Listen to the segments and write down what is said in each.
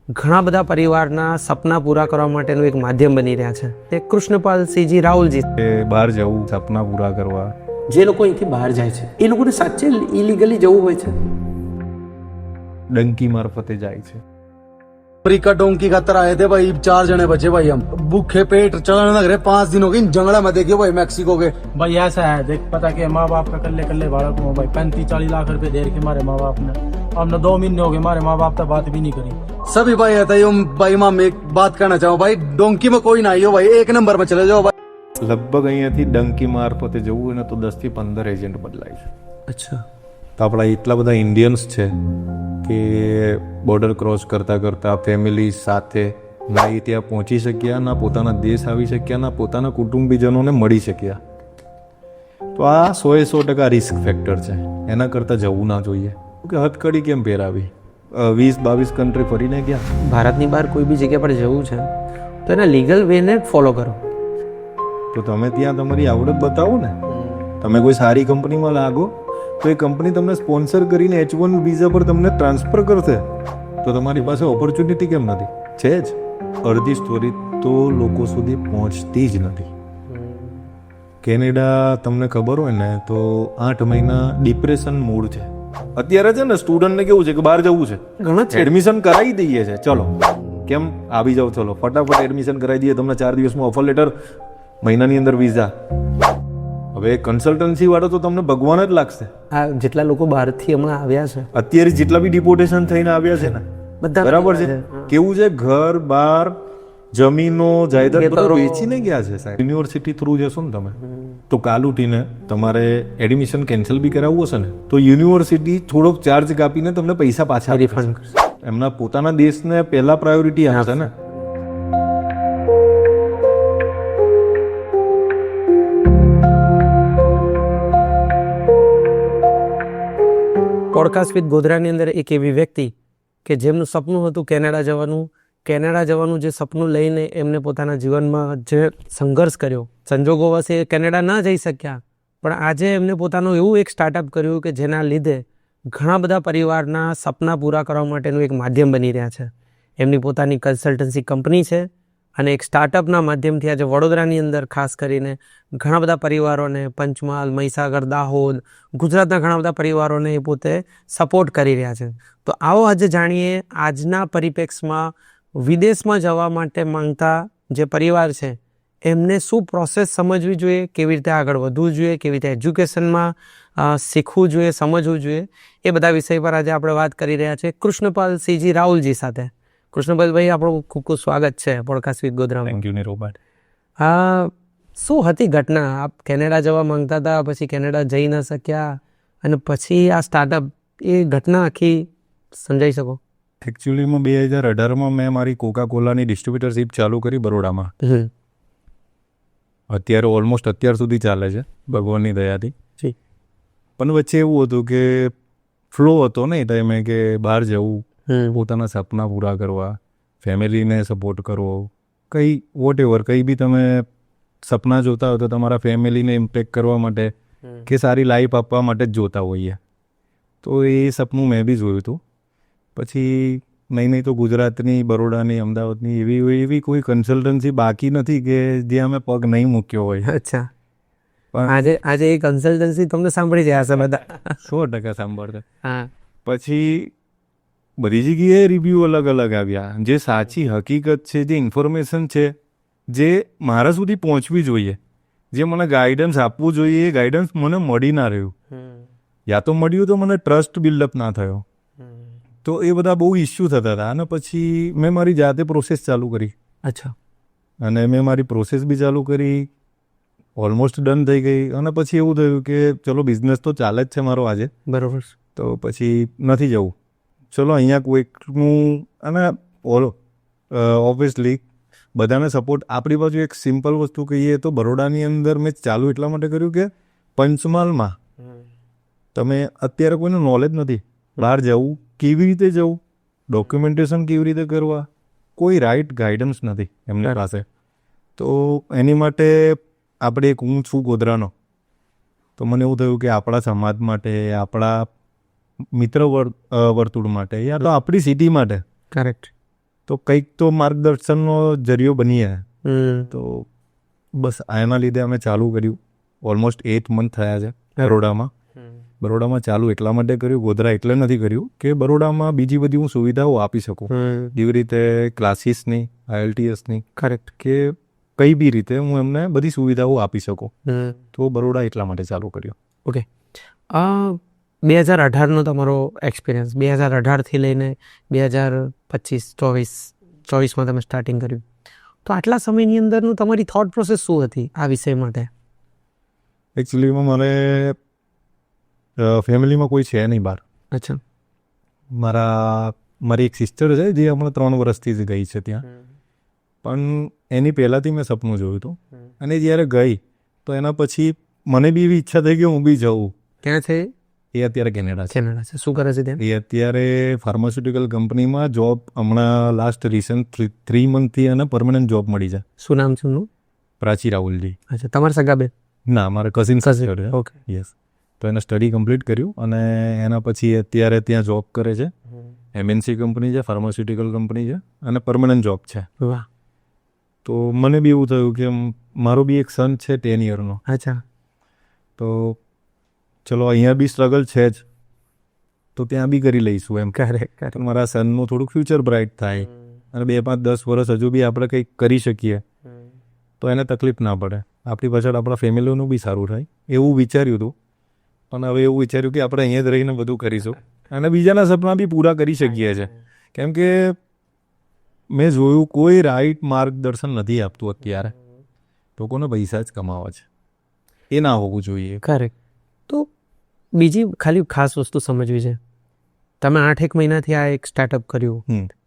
ઘણા બધા પરિવારના સપના પૂરા કરવા માટેનું એક માધ્યમ બની રહ્યા છે. તે કૃષ્ણપાલસિંહજી રાહુલજી. બહાર જવું, સપના પૂરા કરવા. જે લોકો અહીંથી બહાર જાય છે એ લોકોને સાચે ઇલીગલી જવું હોય છે. ડંકી મારફતે જાય છે. अफ्रीका डोंकी का तरह आए थे भाई, 4 जने बचे भाई, हम भूखे पेट चलने लग रहे 5 दिनों के जंगला में देखियो भाई मैक्सिको के. भाई ऐसा है देख, पता के माँ बाप का कल्ले कल्ले बालक हो भाई, 35-40 लाख रुपए दे के मारे माँ बाप ने, हमने 2 महीने हो गए मारे माँ बाप तक बात भी नहीं करी. सभी भाई आता है भाई. माँ मैं एक बात कहना चाहूँ भाई, डोंकी में कोई ना आइयो भाई, 1 नंबर में चले जाओ भाई. લગભગ અહીંયાથી ડંકી મારફતે જવું હોય ને તો 10 થી 15 એજન્ટ બદલાય છે. અચ્છા. તો આપણા એટલા બધા ઇન્ડિયન્સ છે કે બોર્ડર ક્રોસ કરતાં કરતાં ફેમિલી સાથે ના એ ત્યાં પહોંચી શક્યા, ના પોતાના દેશ આવી શક્યા, ના પોતાના કુટુંબીજનોને મળી શક્યા. તો આ 100% રિસ્ક ફેક્ટર છે. એના કરતાં જવું ના જોઈએ. કે હથકડી કેમ પહેરાવી? 20-22 કન્ટ્રી ફરીને ગયા. ભારતની બહાર કોઈ બી જગ્યા પર જવું છે તો એના લીગલ વેને ફોલો કરો. તો તમે ત્યાં તમારી આવડત બતાવો ને. તમે કોઈ સારી કંપનીમાં લાગો તો એ કંપની તમને સ્પોન્સર કરીને H1 વિઝા પર તમને ટ્રાન્સફર કરશે. તો તમારી પાસે ઓપોર્ચ્યુનિટી કેમ નથી? છે જ. અડધી સ્ટોરી તો લોકો સુધી પહોંચતી જ નથી. કેનેડા તમને ખબર હોય ને તો 8 મહિના ડિપ્રેશન મૂડ છે અત્યારે. છે ને સ્ટુડન્ટને કેવું છે કે બહાર જવું છે, ઘણા છે. એડમિશન કરાવી દઈએ છે. ચલો કેમ આવી જાઓ, ચલો ફટાફટ એડમિશન કરાવી દઈએ, તમને 4 દિવસમાં ઓફર લેટર, મહિનાની અંદર વિઝા. હવે કન્સલ્ટન્સી વાળો તો તમને ભગવાન જ લાગશે. આ જેટલા લોકો બહારથી હમણાં આવ્યા છે અત્યારે જેટલા બી ડિપોર્ટેશન થઈને આવ્યા છે ને, બધા બરાબર છે. કેવું છે, ઘર બાર જમીનો જાયદાદ બધું વેચીને ગયા છે સાહેબ. યુનિવર્સિટી થ્રુ જશો ને તમે તો કાલ ઉઠીને તમારે એડમિશન કેન્સલ બી કરાવવું હશે ને તો યુનિવર્સિટી થોડોક ચાર્જ કાપીને તમને પૈસા પાછા રિફંડ કરશે. એમના પોતાના દેશને પહેલા પ્રાયોરિટી આપશે ને. પોડકાસ્ટ વિથ ગોધરાની અંદર એક એવી વ્યક્તિ કે જેમનું સપનું હતું કેનેડા જવાનું જે સપનું લઈને એમને પોતાના જીવનમાં જે સંઘર્ષ કર્યો, સંજોગોવશ એ કેનેડા ન જઈ શક્યા, પણ આજે એમને પોતાનું એવું એક સ્ટાર્ટઅપ કર્યું કે જેના લીધે ઘણા બધા પરિવારના સપના પૂરા કરવા માટેનું એક માધ્યમ બની રહ્યા છે. એમની પોતાની કન્સલ્ટન્સી કંપની છે અને એક સ્ટાર્ટઅપના માધ્યમથી આજે વડોદરાની અંદર ખાસ કરીને ઘણા બધા પરિવારોને, પંચમહાલ, મહીસાગર, દાહોદ, ગુજરાતના ઘણા બધા પરિવારોને એ પોતે સપોર્ટ કરી રહ્યા છે. તો આવો આજે જાણીએ આજના પરિપ્રેક્ષમાં વિદેશમાં જવા માટે માંગતા જે પરિવાર છે એમને શું પ્રોસેસ સમજવી જોઈએ, કેવી રીતે આગળ વધવું જોઈએ, કેવી રીતે એજ્યુકેશનમાં શીખવું જોઈએ, સમજવું જોઈએ, એ બધા વિષય પર આજે આપણે વાત કરી રહ્યા છીએ કૃષ્ણપાલસિંહજી રાહુલજી સાથે. કૃષ્ણપાલભાઈ, આપણું ખૂબ ખૂબ સ્વાગત છે પોડકાસ્ટ વિથ ગોધરામાં. થેન્ક યુ નિરોબાટ. શું હતી ઘટના? આપ કેનેડા જવા માંગતા હતા, પછી કેનેડા જઈ ન શક્યા અને પછી આ સ્ટાર્ટઅપ, એ ઘટના આખી સમજાવી શકો? એકચ્યુઅલીમાં 2018માં મેં મારી કોકા કોલાની ડિસ્ટ્રીબ્યુટરશીપ ચાલુ કરી બરોડામાં. અત્યારે ઓલમોસ્ટ અત્યાર સુધી ચાલે છે ભગવાનની દયાથી. પણ વચ્ચે એવું હતું કે ફ્લો હતો ને એ ટાઈમે કે બહાર જવું, પોતાના સપના પૂરા કરવા, ફેમિલીને સપોર્ટ કરવો, કંઈ વોટ એવર કંઈ બી તમે સપના જોતા હોય તો તમારા ફેમિલીને ઇમ્પેક્ટ કરવા માટે કે સારી લાઈફ આપવા માટે જ જોતા હોઈએ. તો એ સપનું મેં બી જોયું હતું. પછી નહીં તો ગુજરાતની, બરોડાની, અમદાવાદની એવી કોઈ કન્સલ્ટન્સી બાકી નથી કે જ્યાં અમે પગ નહીં મૂક્યો હોય. અચ્છા. પણ આજે એ કન્સલ્ટન્સી તમને સાંભળી રહ્યા હશે બધા? 100% સાંભળતા. હા. પછી બધી જગ્યાએ રિવ્યૂ અલગ અલગ આવ્યા. જે સાચી હકીકત છે, જે ઇન્ફોર્મેશન છે, જે મારા સુધી પહોંચવી જોઈએ, જે મને ગાઈડન્સ આપવું જોઈએ, એ ગાઈડન્સ મને મળી ના રહ્યું. યા તો મળ્યું તો મને ટ્રસ્ટ બિલ્ડઅપ ના થયો. તો એ બધા બહુ ઇસ્યુ થતા હતા. અને પછી મેં મારી જાતે પ્રોસેસ ચાલુ કરી. અચ્છા. અને મેં મારી પ્રોસેસ બી ચાલુ કરી, ઓલમોસ્ટ ડન થઈ ગઈ. અને પછી એવું થયું કે ચલો બિઝનેસ તો ચાલે જ છે મારો આજે, બરાબર. તો પછી નથી જવું, ચલો અહીંયા કોઈકનું. અને ઓબ્વિયસલી બધાને સપોર્ટ. આપણી બાજુ એક સિમ્પલ વસ્તુ કહીએ તો બરોડાની અંદર મેં ચાલુ એટલા માટે કર્યું કે પંચમહાલમાં તમે અત્યારે કોઈનું નોલેજ નથી. બહાર જવું, કેવી રીતે જવું, ડોક્યુમેન્ટેશન કેવી રીતે કરવા, કોઈ રાઇટ ગાઈડન્સ નથી એમની પાસે. તો એની માટે આપણે એક, હું છું ગોધરાનો, તો મને એવું થયું કે આપણા સમાજ માટે, આપણા મિત્ર વર્તુળ માટે, યા તો આપણી સિટી માટે કરેક્ટ તો કંઈક તો માર્ગદર્શનનો જરિયો બનીએ. તો બસ આના લીધે અમે ચાલુ કર્યું. ઓલમોસ્ટ 8 મંથ થયા છે બરોડામાં. બરોડામાં ચાલુ એટલા માટે કર્યું, ગોધરા એટલે નથી કર્યું કે બરોડામાં બીજી બધી હું સુવિધાઓ આપી શકું, જેવી રીતે ક્લાસીસની, IELTSની, કરેક્ટ, કે કઈ બી રીતે હું એમને બધી સુવિધાઓ આપી શકું. તો બરોડા એટલા માટે ચાલુ કર્યું. ઓકે. 2018નો તમારો એક્સપિરિયન્સ, 2018થી લઈને 2025-24માં તમે સ્ટાર્ટિંગ કર્યું, તો આટલા સમયની અંદરનું તમારી થોટ પ્રોસેસ શું હતી આ વિષય માટે? એકચ્યુઅલીમાં મારે ફેમિલીમાં કોઈ છે નહીં બહાર. અચ્છા. મારી એક સિસ્ટર છે જે હમણાં 3 વર્ષથી જ ગઈ છે ત્યાં, પણ એની પહેલાંથી મેં સપનું જોયું હતું. અને જ્યારે ગઈ તો એના પછી મને બી એવી ઈચ્છા થઈ કે હું બી જઉં. ક્યાં છે એ અત્યારે કેનેડા છે. કેનેડા છે. શું કરે છે ત્યાં? એ અત્યારે ફાર્માસ્યુટિકલ કંપનીમાં જોબ, હમણાં લાસ્ટ રિસન્ટ 3 મંથથી એને પરમનન્ટ જોબ મળી છે. શું નામ છે એમનું? પ્રાચી રાહુલજી. અચ્છા, તમારા સગા બેન? ના, મારા કઝિન સિસ્ટર છે. ઓકે. યસ. તો એને સ્ટડી કમ્પ્લીટ કર્યું અને એના પછી અત્યારે ત્યાં જોબ કરે છે. MNC કંપની છે, ફાર્માસ્યુટિકલ કંપની છે અને પરમનન્ટ જોબ છે. વાહ. તો મને બી એવું થયું કે મારો બી એક સન છે 10 યરનો. અચ્છા. તો ચલો અહીંયા બી સ્ટ્રગલ છે જ, તો ત્યાં બી કરી લઈશું એમ. કરેક્ટ. મારા સનનું થોડુંક ફ્યુચર બ્રાઇટ થાય અને 2, 5, 10 વર્ષ હજુ બી આપણે કંઈક કરી શકીએ તો એને તકલીફ ના પડે. આપણી પાછળ આપણા ફેમિલીનું બી સારું થાય એવું વિચાર્યું હતું. પણ હવે એવું વિચાર્યું કે આપણે અહીંયા જ રહીને બધું કરીશું અને બીજાના સપના બી પૂરા કરી શકીએ છીએ. કેમ કે મેં જોયું કોઈ રાઈટ માર્ગદર્શન નથી આપતું અત્યારે. લોકોને પૈસા જ કમાવા છે, એ ના હોવું જોઈએ. કરેક્ટ. તો બીજી ખાલી ખાસ વસ્તુ સમજવી છે, તમે 8 મહિનાથી આ એક સ્ટાર્ટઅપ કર્યું,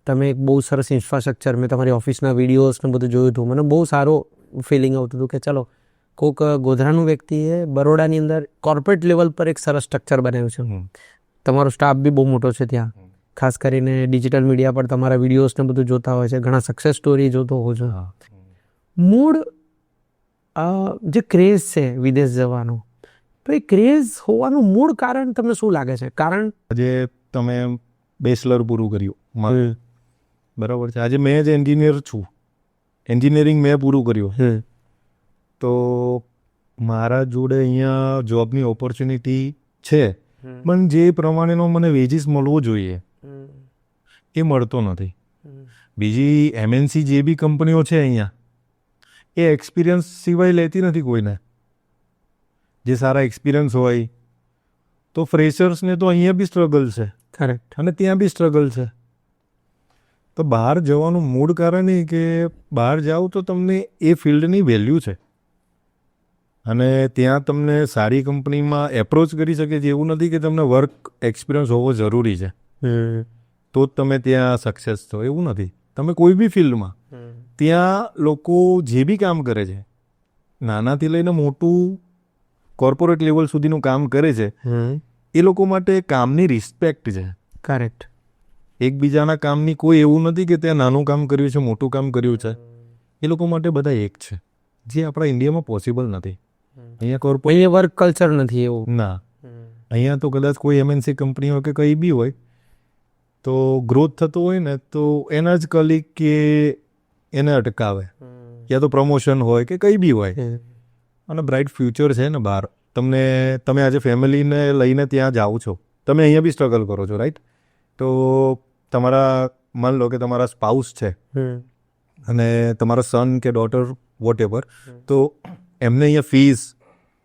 તમે એક બહુ સરસ ઇન્ફ્રાસ્ટ્રક્ચર, મેં તમારી ઓફિસના વિડીયોઝ ને બધું જોયું હતું, મને બહુ સારો ફિલિંગ આવતું હતું કે ચલો કોઈક ગોધરાનું વ્યક્તિએ બરોડાની અંદર કોર્પોરેટ લેવલ પર એક સરસ સ્ટ્રક્ચર બનાવ્યું છે. તમારો સ્ટાફ બી બહુ મોટો છે ત્યાં, ખાસ કરીને ડિજિટલ મીડિયા પર તમારા વિડીયોઝને બધું જોતા હોય છે, ઘણા સક્સેસ સ્ટોરી જોતો હોવ છો. મૂળ જે ક્રેઝ છે વિદેશ જવાનો, તો એ ક્રેઝ હોવાનું મૂળ કારણ તમને શું લાગે છે? કારણ આજે તમે બેચલર પૂરું કર્યું, બરાબર છે, આજે મેં જ એન્જિનિયર છું, એન્જિનિયરિંગ મેં પૂરું કર્યું, તો મારા જોડે અહીંયા જોબની ઓપોર્ચ્યુનિટી છે, પણ જે પ્રમાણેનો મને વેજીસ મળવો જોઈએ એ મળતો નથી. બીજી MNC જે બી કંપનીઓ છે અહીંયા, એ એક્સપિરિયન્સ સિવાય લેતી નથી કોઈને. જે સારા એક્સપિરિયન્સ હોય તો ફ્રેશર્સને તો અહીંયા બી સ્ટ્રગલ છે. કરેક્ટ. અને ત્યાં બી સ્ટ્રગલ છે. તો બહાર જવાનું મૂળ કારણ એ કે બહાર જાઓ તો તમને એ ફિલ્ડની વેલ્યુ છે અને ત્યાં તમને સારી કંપનીમાં એપ્રોચ કરી શકે છે. એવું નથી કે તમને વર્ક એક્સપિરિયન્સ હોવો જરૂરી છે તો જ તમે ત્યાં સક્સેસ છો, એવું નથી. તમે કોઈ બી ફિલ્ડમાં ત્યાં લોકો જે બી કામ કરે છે, નાનાથી લઈને મોટું કોર્પોરેટ લેવલ સુધીનું કામ કરે છે, એ લોકો માટે કામની રિસ્પેક્ટ છે. કરેક્ટ. એકબીજાના કામની કોઈ એવું નથી કે ત્યાં નાનું કામ કર્યું છે, મોટું કામ કર્યું છે. એ લોકો માટે બધા એક છે, જે આપણા ઇન્ડિયામાં પોસિબલ નથી. અહીંયા કોર્પોરેટ વર્ક કલ્ચર નથી એવું. ના, અહીંયા તો કદાચ કોઈ MNC કંપની હોય કે કંઈ બી હોય તો ગ્રોથ થતો હોય ને તો એના જ કલીગ કે એને અટકાવે, યા તો પ્રમોશન હોય કે કંઈ બી હોય. અને બ્રાઇટ ફ્યુચર છે ને બહાર. તમે આજે ફેમિલીને લઈને ત્યાં જાઓ છો, તમે અહીંયા બી સ્ટ્રગલ કરો છો, રાઈટ? તો તમારા માન લો કે તમારા સ્પાઉસ છે અને તમારા સન કે ડોટર વોટ એવર, તો એમને અહીંયા ફીસ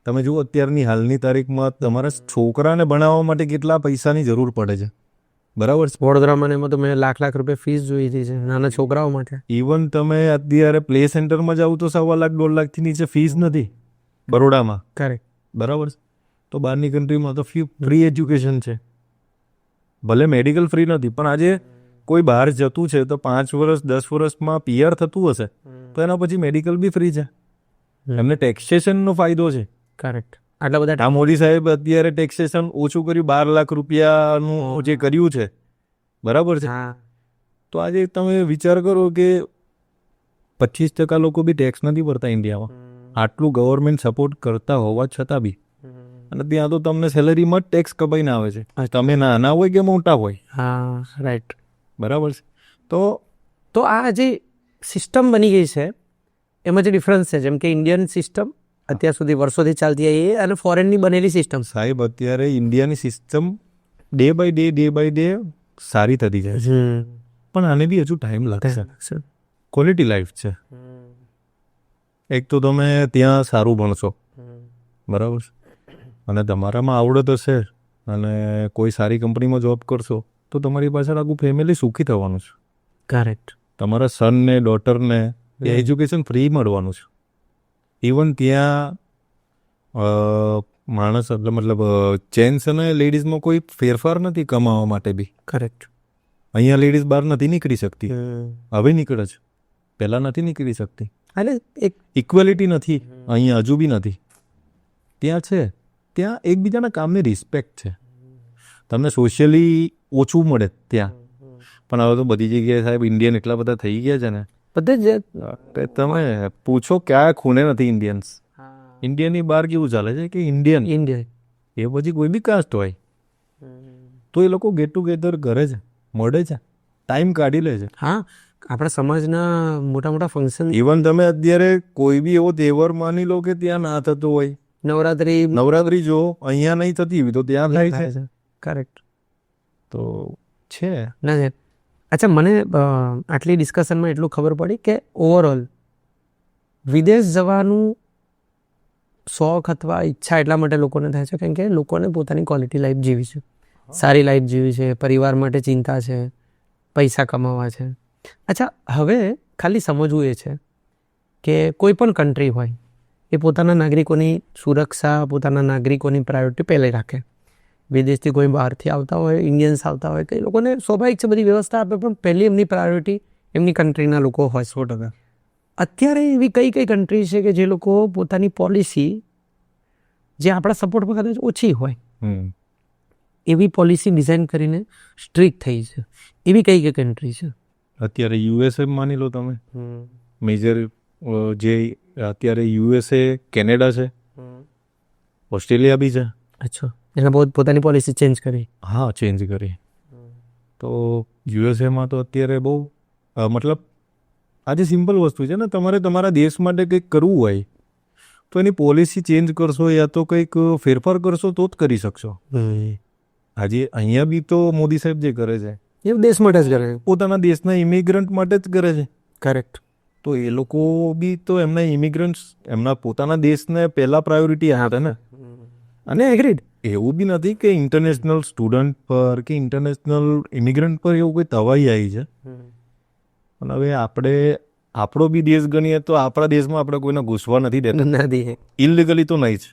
તમે જુઓ અત્યારની હાલની તારીખમાં તમારા છોકરાને ભણાવવા માટે કેટલા પૈસાની જરૂર પડે છે, બરાબર છે? વડોદરામાં એમાં તો મેં લાખ રૂપિયા ફીસ જોઈ હતી છે નાના છોકરાઓ માટે. ઇવન તમે અત્યારે પ્લે સેન્ટરમાં જાઓ તો 1.5 લાખ 1.5 લાખથી નીચે ફીસ નથી બરોડામાં. કરેક્ટ. બરાબર છે. તો બહારની કન્ટ્રીમાં તો ફ્રી એજ્યુકેશન છે. ભલે મેડિકલ ફ્રી નથી, પણ આજે કોઈ બહાર જતું છે તો 5 વર્ષ 10 વર્ષમાં PR થતું હશે તો એના પછી મેડિકલ બી ફ્રી છે. એમને ટેક્સેશનનો ફાયદો છે. કરેક્ટ. આટલા બધા આ મોદી સાહેબ અત્યારે ટેક્સેશન ઓછું કર્યું, 12 લાખ રૂપિયાનું જે કર્યું છે, બરાબર છે. તો આજે તમે વિચાર કરો કે 25% લોકો બી ટેક્સ નથી ભરતા ઇન્ડિયામાં, આટલું ગવર્મેન્ટ સપોર્ટ કરતા હોવા છતાં બી. અને ત્યાં તો તમને સેલરીમાં જ ટેક્સ કપાઈને આવે છે, તમે નાના હોય કે મોટા હોય. હા, રાઈટ. બરાબર છે. તો તો આ જે સિસ્ટમ બની ગઈ છે એમાં જે ડિફરન્સ છે, જેમ કે ઇન્ડિયન સિસ્ટમ અત્યાર સુધી વર્ષોથી ચાલતી આવી અને ફોરેનની બનેલી સિસ્ટમ. સાહેબ અત્યારે ઇન્ડિયાની સિસ્ટમ ડે બાય ડે સારી થતી જાય છે, પણ આને બી હજુ ટાઈમ લાગશે. ક્વોલિટી લાઈફ છે. એક તો તમે ત્યાં સારું ભણશો, બરાબર, અને તમારામાં આવડત હશે અને કોઈ સારી કંપનીમાં જોબ કરશો તો તમારી પાછળ આખું ફેમિલી સુખી થવાનું છે. કરેક્ટ. તમારા સનને ડોટરને એજ્યુકેશન ફ્રી મળવાનું છે. ઇવન ત્યાં માણસ એટલે મતલબ જેન્ટ્સ અને લેડીઝમાં કોઈ ફેરફાર નથી કમાવા માટે બી. કરેક્ટ. અહીંયા લેડીઝ બહાર નથી નીકળી શકતી, હવે નીકળે છે, પહેલાં નથી નીકળી શકતી. એટલે એક ઇક્વેલિટી નથી અહીંયા, હજુ બી નથી. ત્યાં છે, ત્યાં એકબીજાના કામની રિસ્પેક્ટ છે. તમને સોશિયલી ઓછું મળે ત્યાં, પણ હવે તો બધી જગ્યાએ સાહેબ ઇન્ડિયન એટલા બધા થઈ ગયા છે ને, બધે જ તમે પૂછો ક્યાં ખૂણે નથી ઇન્ડિયન્સ. ઇન્ડિયનની બહાર કેવું ચાલે છે કે ઇન્ડિયન એ પછી કોઈ બી કાસ્ટ હોય તો એ લોકો ગેટ ટુગેધર કરે છે, મળે છે, ટાઈમ કાઢી લે છે. હા, આપણા સમાજના મોટા મોટા ફંક્શન, ઇવન તમે અત્યારે કોઈ બી એવો તહેવાર માની લો કે ત્યાં ના થતો હોય, નવરાત્રી જો અહીંયા નહીં થતી હોય તો ત્યાં થાય છે. કરેક્ટ. તો છે ના છે. અચ્છા, મને આટલી ડિસ્કશનમાં એટલું ખબર પડી કે ઓવરઓલ વિદેશ જવાનું શોખ અથવા ઈચ્છા એટલા માટે લોકોને થાય છે કેમ કે લોકોને પોતાની ક્વોલિટી લાઈફ જીવી છે, સારી લાઈફ જીવી છે, પરિવાર માટે ચિંતા છે, પૈસા કમાવા છે. અચ્છા, હવે ખાલી સમજવું એ છે કે કોઈ પણ કન્ટ્રી હોય એ પોતાના નાગરિકોની સુરક્ષા, પોતાના નાગરિકોની પ્રાયોરિટી પહેલે રાખે. વિદેશથી કોઈ બહારથી આવતા હોય, ઇન્ડિયન્સ આવતા હોય, તો એ લોકોને સ્વાભાવિક છે બધી વ્યવસ્થા આપે, પણ પહેલી એમની પ્રાયોરિટી એમની કન્ટ્રીના લોકો હોય. 100%. અત્યારે એવી કઈ કઈ કન્ટ્રી છે કે જે લોકો પોતાની પોલિસી જે આપણા સપોર્ટમાં કદાચ ઓછી હોય એવી પોલિસી ડિઝાઇન કરીને સ્ટ્રિક્ટ થઈ છે, એવી કઈ કઈ કન્ટ્રી છે? અત્યારે યુએસએ માની લો તમે, મેજર જે અત્યારે યુએસએ, કેનેડા છે, ઓસ્ટ્રેલિયા બી છે. અચ્છા, એને પોતાની પોલિસી ચેન્જ કરી? હા, ચેન્જ કરી. તો યુએસએમાં તો અત્યારે બહુ મતલબ આજે સિમ્પલ વસ્તુ છે ને, તમારે તમારા દેશ માટે કંઈક કરવું હોય તો એની પોલિસી ચેન્જ કરશો યા તો કંઈક ફેરફાર કરશો તો જ કરી શકશો. આજે અહીંયા બી તો મોદી સાહેબ જે કરે છે એ દેશ માટે જ કરે, પોતાના દેશના ઇમિગ્રન્ટ માટે જ કરે છે. કરેક્ટ. તો એ લોકો બી તો એમના ઇમિગ્રન્ટ્સ, એમના પોતાના દેશને પહેલાં પ્રાયોરિટી આપે ને. અને એગ્રીડ. એવું બી નથી કે ઇન્ટરનેશનલ સ્ટુડન્ટ પર કે ઇન્ટરનેશનલ ઇમિગ્રન્ટ પર એવું કોઈ તવાઈ આવી છે. પણ હવે આપણે આપણો બી દેશ ગણીએ તો આપણા દેશમાં આપણે કોઈને ઘૂસવા નથી દેતા, નથી, ઇલિગલી તો નહીં જ.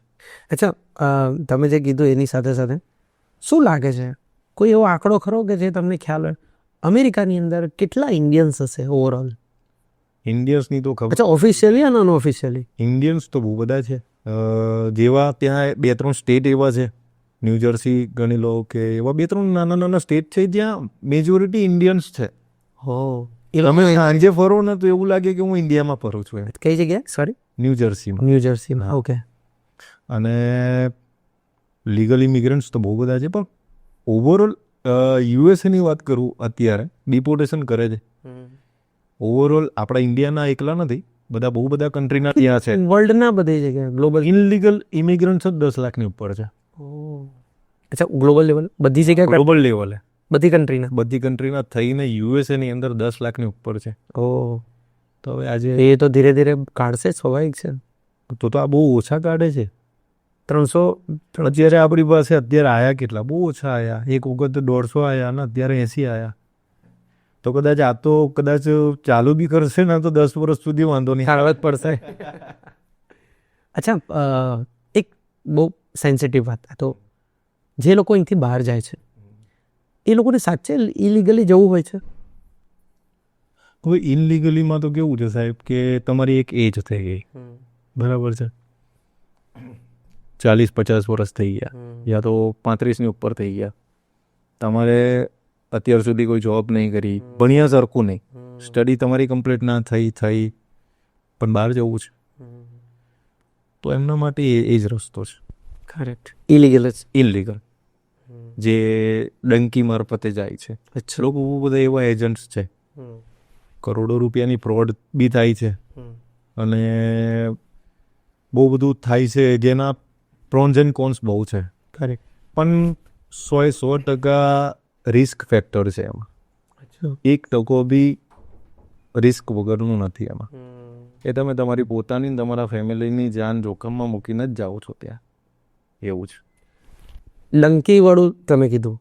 અચ્છા, તમે જે કીધું એની સાથે સાથે શું લાગે છે, કોઈ એવો આંકડો ખરો કે જે તમને ખ્યાલ હોય અમેરિકાની અંદર કેટલા ઇન્ડિયન્સ હશે ઓવરઓલ? ઇન્ડિયન્સની તો ખબર. અચ્છા, ઓફિશિયલી અને અનઓફિશિયલી? ઇન્ડિયન્સ તો બહુ બધા છે. જેવા ત્યાં 2-3 સ્ટેટ એવા છે, ન્યૂ જર્સી ગણી લો કે એવા 2-3 નાના નાના સ્ટેટ છે જ્યાં મેજોરિટી ઇન્ડિયન્સ છે. હો, તમે સાંજે ફરો ને તો એવું લાગે કે હું ઇન્ડિયામાં ફરું છું. કઈ જગ્યાએ? સોરી, ન્યૂ જર્સીમાં. ન્યૂ જર્સીમાં. ઓકે. અને લીગલ ઇમિગ્રન્ટ્સ તો બહુ બધા છે, પણ ઓવરઓલ યુએસએની વાત કરું, અત્યારે ડિપોર્ટેશન કરે છે. ઓવરઓલ આપણા ઇન્ડિયાના એકલા નથી, બધા બહુ બધા કન્ટ્રીના ત્યાં છે. વર્લ્ડના બધી જગ્યાએ ગ્લોબલ ઇનલીગલ ઇમિગ્રન્ટ્સ જ 10 લાખની ઉપર છે. અચ્છા, ગ્લોબલ લેવલ? બધી જગ્યાએ? ગ્લોબલ લેવલે બધી કન્ટ્રીના થઈને યુએસએની અંદર 10 લાખની ઉપર છે. ઓહ, તો હવે આજે એ તો ધીરે ધીરે કાઢશે, સ્વાભાવિક છે. તો આ બહુ ઓછા કાઢે છે. 300 અત્યારે આપણી પાસે અત્યારે આયા કેટલા? બહુ ઓછા આયા. એક વખત 150 આયા ને અત્યારે 80 આયા. તો કદાચ આ તો કદાચ ચાલુ બી કરશે ને તો 10 વર્ષ સુધી વાંધો નહીં, ખાળવા જ પડશે. અચ્છા, એક બહુ સેન્સિટિવ વાત, તો જે લોકો અહીંથી બહાર જાય છે એ લોકોને સાચે ઇલીગલી જવું હોય છે? હવે ઇનલીગલીમાં તો કેવું છે સાહેબ કે તમારી એક એજ થઈ ગઈ, બરાબર છે, 40-50 વર્ષ થઈ ગયા, યા તો 35ની ઉપર થઈ ગયા, તમારે અત્યાર સુધી કોઈ જોબ નહીં કરી, ભણ્યા સરખું નહીં, સ્ટડી તમારી કમ્પ્લીટ ના થઈ પણ બહાર જવું છે, તો એમના માટે એ જ રસ્તો છે. કરેક્ટ. ઇલીગલ જ. ઇનલીગલ જે ડંકી મારફતે જાય છે. લોકો બહુ બધા એવા એજન્ટ્સ છે કરોડો રૂપિયાની ફ્રોડ બી થાય છે અને બહુ બધું થાય છે જેના પ્રોન્સ એન્ડ કોન્સ બહુ છે. કરેક્ટ. પણ 100% રિસ્ક ફેક્ટર છે એમાં. 1% બી રિસ્ક વગરનું નથી એમાં. એ તમે તમારી પોતાની તમારા ફેમિલીની જાન જોખમમાં મૂકીને જ જાઓ છો ત્યાં, એવું છે. લંકીવાળું તમે કીધું,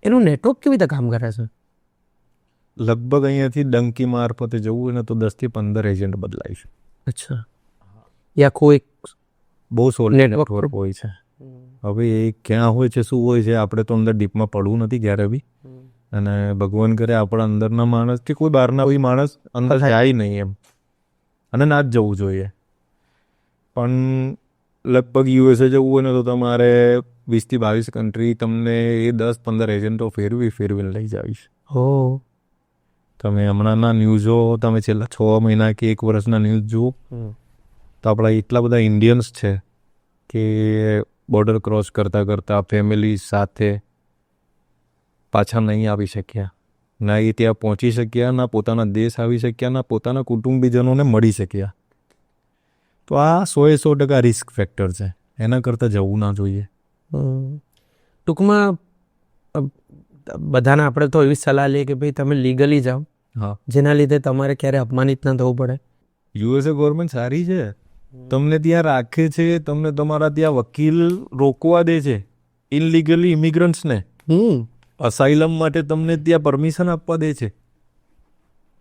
એનું નેટવર્ક કેવી રીતે કામ કરે છે? લગભગ અહીંયાથી ડંકી મારફતે જવું હોય ને તો 10 થી 15 એજન્ટ બદલાય છે. અચ્છા. એ આખું એક બહુ સોલિડ નેટવર્ક નેટવર્ક હોય છે. હવે એ ક્યાં હોય છે, શું હોય છે, આપણે તો અંદર ડીપમાં પડવું નથી ક્યારે બી. અને ભગવાન કરે આપણા અંદરના માણસ કે કોઈ બહારના કોઈ માણસ અંદર જાય નહીં એમ, અને ના જ જવું જોઈએ. પણ લગભગ યુએસએ જવું હોય ને તો તમારે 20 થી 22 કન્ટ્રી તમને એ 10-15 એજન્ટો ફેરવીને લઈ જાવીશ. હો. તમે હમણાંના ન્યૂઝો તમે છેલ્લા 6 મહિના કે 1 વર્ષના ન્યૂઝ જુઓ તો આપણા એટલા બધા ઇન્ડિયન્સ છે કે બોર્ડર ક્રોસ કરતાં ફેમિલી સાથે પાછા નહીં આવી શક્યા, ના એ ત્યાં પહોંચી શક્યા, ના પોતાના દેશ આવી શક્યા, ના પોતાના કુટુંબીજનોને મળી શક્યા. તો આ 100% રિસ્ક ફેક્ટર છે, એના કરતાં જવું ના જોઈએ. ટૂંકમાં બધાને આપણે તો એવી સલાહ લઈએ કે ભાઈ તમે લીગલી જાઓ, હા, જેના લીધે તમારે ક્યારે અપમાનિત ના થવું પડે. યુએસએ ગવર્મેન્ટ સારી છે, તમને ત્યાં રાખે છે, તમને તમારા ત્યાં વકીલ રોકવા દે છે ઇનલીગલી ઇમિગ્રન્ટ્સને. અસાઇલમ માટે તમને ત્યાં પરમિશન આપવા દે છે.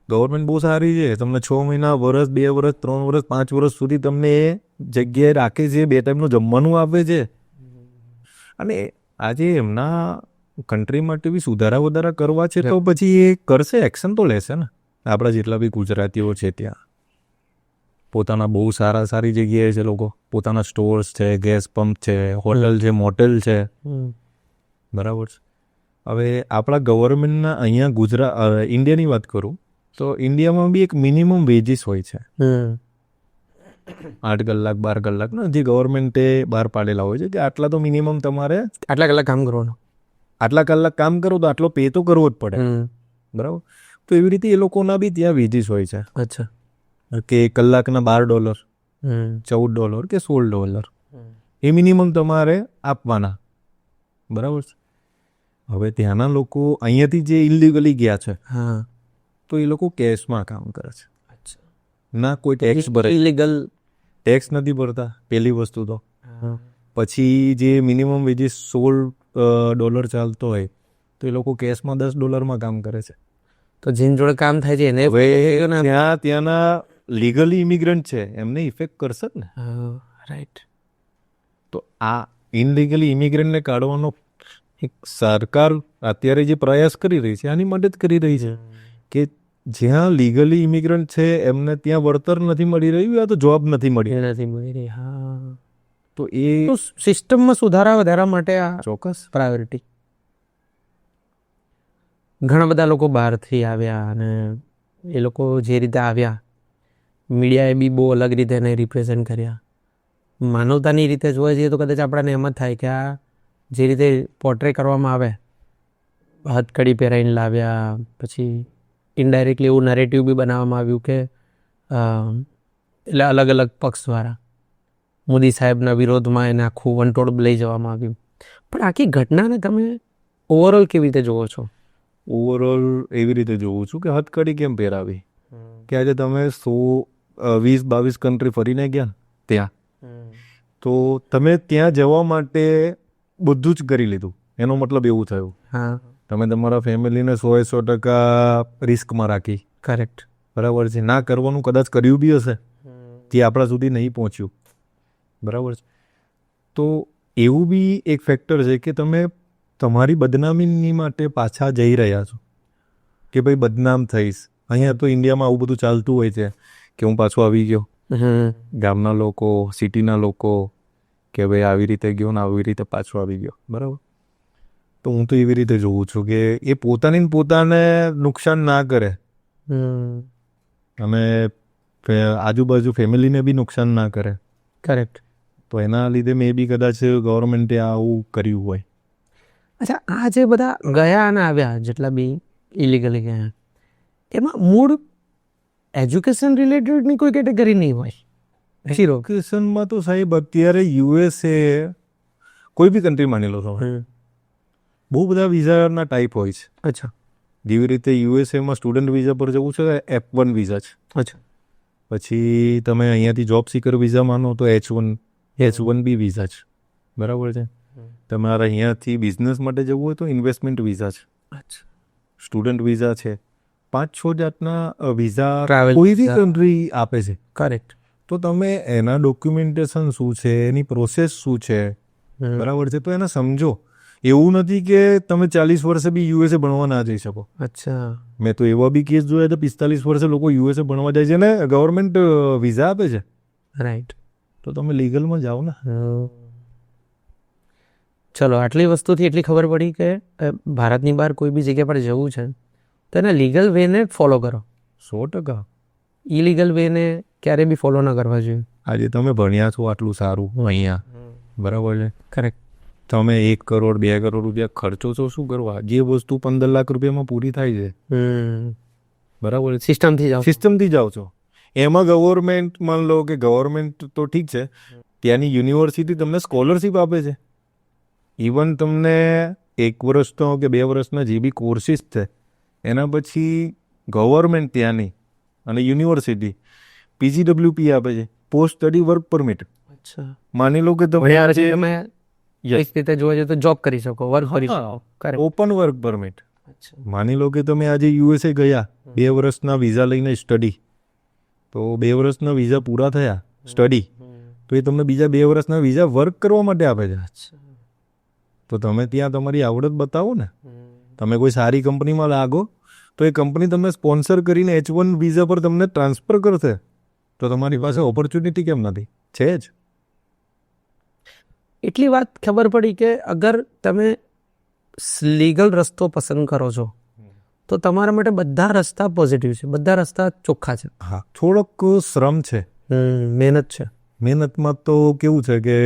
ગવર્મેન્ટ બહુ સારી છે, તમને 6 મહિના, વર્ષ, 2 વર્ષ, 3 વર્ષ, 5 વર્ષ સુધી તમને એ જગ્યાએ રાખે છે, 2 ટાઈમનું જમવાનું આપે છે. અને આજે એમના કન્ટ્રી માટે બી સુધારા વધારા કરવા છે તો પછી એ કરશે, એક્શન તો લેશે ને. આપણા જેટલા બી ગુજરાતીઓ છે ત્યાં પોતાના બહુ સારી જગ્યાએ છે, લોકો પોતાના સ્ટોર્સ છે, ગેસ પંપ છે, હોટલ છે, મોટેલ છે, બરાબર છે. હવે આપણા ગવર્મેન્ટના અહીંયા ઇન્ડિયાની વાત કરું તો ઇન્ડિયામાં બી એક મિનિમમ વેજીસ હોય છે, 8 કલાક 12 કલાકના જે ગવર્મેન્ટે બહાર પાડેલા હોય છે કે આટલા તો મિનિમમ તમારે આટલા કલાક કામ કરવાનું, આટલા કલાક કામ કરો તો આટલો પે તો કરવો જ પડે, બરાબર. તો એવી રીતે એ લોકોના બી ત્યાં વેજીસ હોય છે. અચ્છા. કે કલાકના $12, $14 કે $16 એ મિનિમમ તમારે આપવાના, બરાબર છે. હવે ત્યાંના લોકો અહીંયાથી જે ઇલીગલી ગયા છે તો એ લોકો કેશમાં કામ કરે છે, ના કોઈ ટેક્સ ભરે, ઇલીગલ ટેક્સ નથી ભરતા પહેલી વસ્તુ તો. પછી જે મિનિમમ વેજીસ $16 ચાલતો હોય તો એ લોકો કેશમાં $10 કામ કરે છે. તો જેની જોડે કામ થાય છે એને હવે ત્યાંના લીગલી ઇમિગ્રન્ટ છે એમને ઇફેક્ટ કરશે જ ને. રાઈટ. તો આ ઇનલીગલી ઇમિગ્રન્ટને કાઢવાનો એક સરકાર અત્યારે જે પ્રયાસ કરી રહી છે આની મદદ કરી રહી છે કે જ્યાં લીગલી ઇમિગ્રન્ટ છે એમને ત્યાં વળતર નથી મળી રહ્યું, યા તો જોબ નથી મળી રહી. હા. તો એ સિસ્ટમમાં સુધારા વધારા માટે આ ચોક્કસ પ્રાયોરિટી. ઘણા બધા લોકો બહારથી આવ્યા અને એ લોકો જે રીતે આવ્યા, મીડિયાએ બી બહુ અલગ રીતે એને રિપ્રેઝેન્ટ કર્યા. માનવતાની રીતે જોવા જઈએ તો કદાચ આપણને એમ જ થાય કે આ જે રીતે પોર્ટ્રે કરવામાં આવે, હથકડી પહેરાઈને લાવ્યા, પછી ઇનડાયરેક્ટલી એવું નરેટિવ બી બનાવવામાં આવ્યું કે એટલે અલગ અલગ પક્ષ દ્વારા મોદી સાહેબના વિરોધમાં એને આખું વંટોળ લઈ જવામાં આવ્યું. પણ આખી ઘટનાને તમે ઓવરઓલ કેવી રીતે જુઓ છો? ઓવરઓલ એવી રીતે જોઉં છું કે હથકડી કેમ પહેરાવી કે આજે તમે 20-22 કન્ટ્રી ફરીને ગયા ત્યાં, તો તમે ત્યાં જવા માટે બધું જ કરી લીધું, એનો મતલબ એવું થયું. હા, તમે તમારા ફેમિલીને 100% રિસ્કમાં રાખી. કરેક્ટ. બરાબર છે. ના કરવાનું કદાચ કર્યું બી હશે, જે આપણા સુધી નહીં પહોંચ્યું, બરાબર છે. તો એવું બી એક ફેક્ટર છે કે તમે તમારી બદનામીની માટે પાછા જઈ રહ્યા છો કે ભાઈ બદનામ થઈશ. અહીંયા તો ઇન્ડિયામાં આવું બધું ચાલતું હોય છે કે હું પાછો આવી ગયો, ગામના લોકો, સિટીના લોકો કે ભાઈ આવી રીતે ગયો ને આવી રીતે પાછો આવી ગયો, બરાબર. તો હું તો એવી રીતે જોઉં છું કે એ પોતાને નુકસાન ના કરે અને આજુબાજુ ફેમિલીને બી નુકસાન ના કરે. કરેક્ટ. તો એના લીધે મે બી કદાચ ગવર્મેન્ટે આવું કર્યું હોય. અચ્છા, આ જે બધા ગયા અને આવ્યા જેટલા બી ઇલીગલી ગયા, એમાં મૂળ એજ્યુકેશન રિલેટેડની કોઈ કેટેગરી નહીં હોય. ઝીરો. એજ્યુકેશનમાં તો સાહેબ અત્યારે યુએસએ કોઈ બી કન્ટ્રી માની લો તમે, બહુ બધા વિઝાના ટાઈપ હોય છે. અચ્છા. જેવી રીતે યુએસએમાં સ્ટુડન્ટ વિઝા પર જવું છે F1 વિઝા છે. અચ્છા. પછી તમે અહીંયાથી જોબ સીકર વિઝા માનો તો H1B વિઝા છે. બરાબર છે. તમારે અહીંયાથી બિઝનેસ માટે જવું હોય તો ઇન્વેસ્ટમેન્ટ વિઝા છે. અચ્છા. સ્ટુડન્ટ વિઝા છે. 5-6 જાતના વિઝા Travel કોઈ બી visa. કન્ટ્રી આપે છે. કરેક્ટ. તો તમે એના ડોક્યુમેન્ટેશન શું છે, એની પ્રોસેસ શું છે, બરાબર છે, તો એને સમજો. એવું નથી કે તમે 40 વર્ષે બી યુએસએ ભણવા ના જઈ શકો. અચ્છા. મેં તો એવા બી કેસ જોયા તો 45 વર્ષે લોકો યુએસએ ભણવા જાય છે ને ગવર્મેન્ટ વિઝા આપે છે. રાઈટ. તો તમે લીગલમાં જાઓ ને. ચલો, આટલી વસ્તુથી એટલી ખબર પડી કે ભારતની બહાર કોઈ બી જગ્યા પર જવું છે તો એના લીગલ વેને ફોલો કરો. 100%. ઇલીગલ વેને ક્યારે બી ફોલો ન કરવા જોઈએ. આજે તમે ભણ્યા છો આટલું સારું અહીંયા, બરાબર છે, કરેક્ટ. તમે 1 કરોડ 2 કરોડ રૂપિયા ખર્ચો છો શું કરવા? જે વસ્તુ 15 લાખ રૂપિયામાં પૂરી થાય છે, બરાબર છે, સિસ્ટમથી જાઓ. સિસ્ટમથી જાઓ છો. એમાં ગવર્મેન્ટ, માન લો કે ગવર્મેન્ટ તો ઠીક છે, ત્યાંની યુનિવર્સિટી તમને સ્કોલરશિપ આપે છે. ઇવન તમને 1 વર્ષનો કે 2 વર્ષના જે બી કોર્સિસ છે એના પછી ગવર્મેન્ટ ત્યાંની અને યુનિવર્સિટી PGWP આપે છે, પોસ્ટ સ્ટડી વર્ક પરમિટ. અચ્છા. માની લો કે તમે તમે એક રીતે જોવા જઈએ તો જોબ કરી શકો, વર્ક કરી શકો. કરેક્ટ. Open work permit. અચ્છા. માની લો કે તમે આજે યુએસએ ગયા 2 વર્ષના વિઝા લઈને સ્ટડી, તો 2 વર્ષના વિઝા પૂરા થયા સ્ટડી, તો એ તમને બીજા 2 વર્ષના વિઝા વર્ક કરવા માટે આપે છે. તો તમે ત્યાં તમારી આવડત બતાવો ને. તમે કોઈ સારી કંપનીમાં લાગો તો એ કંપની તમને સ્પોન્સર કરીને H1 વિઝા પર તમને ટ્રાન્સફર કરશે. તો તમારી પાસે ઓપોર્ચ્યુનિટી કેમ નથી? છે જ. એટલી વાત ખબર પડી કે અગર તમે લીગલ રસ્તો પસંદ કરો છો તો તમારા માટે બધા રસ્તા પોઝિટિવ છે, બધા રસ્તા ચોખ્ખા છે. હા, થોડોક શ્રમ છે, મહેનત છે. મહેનતમાં તો કેવું છે કે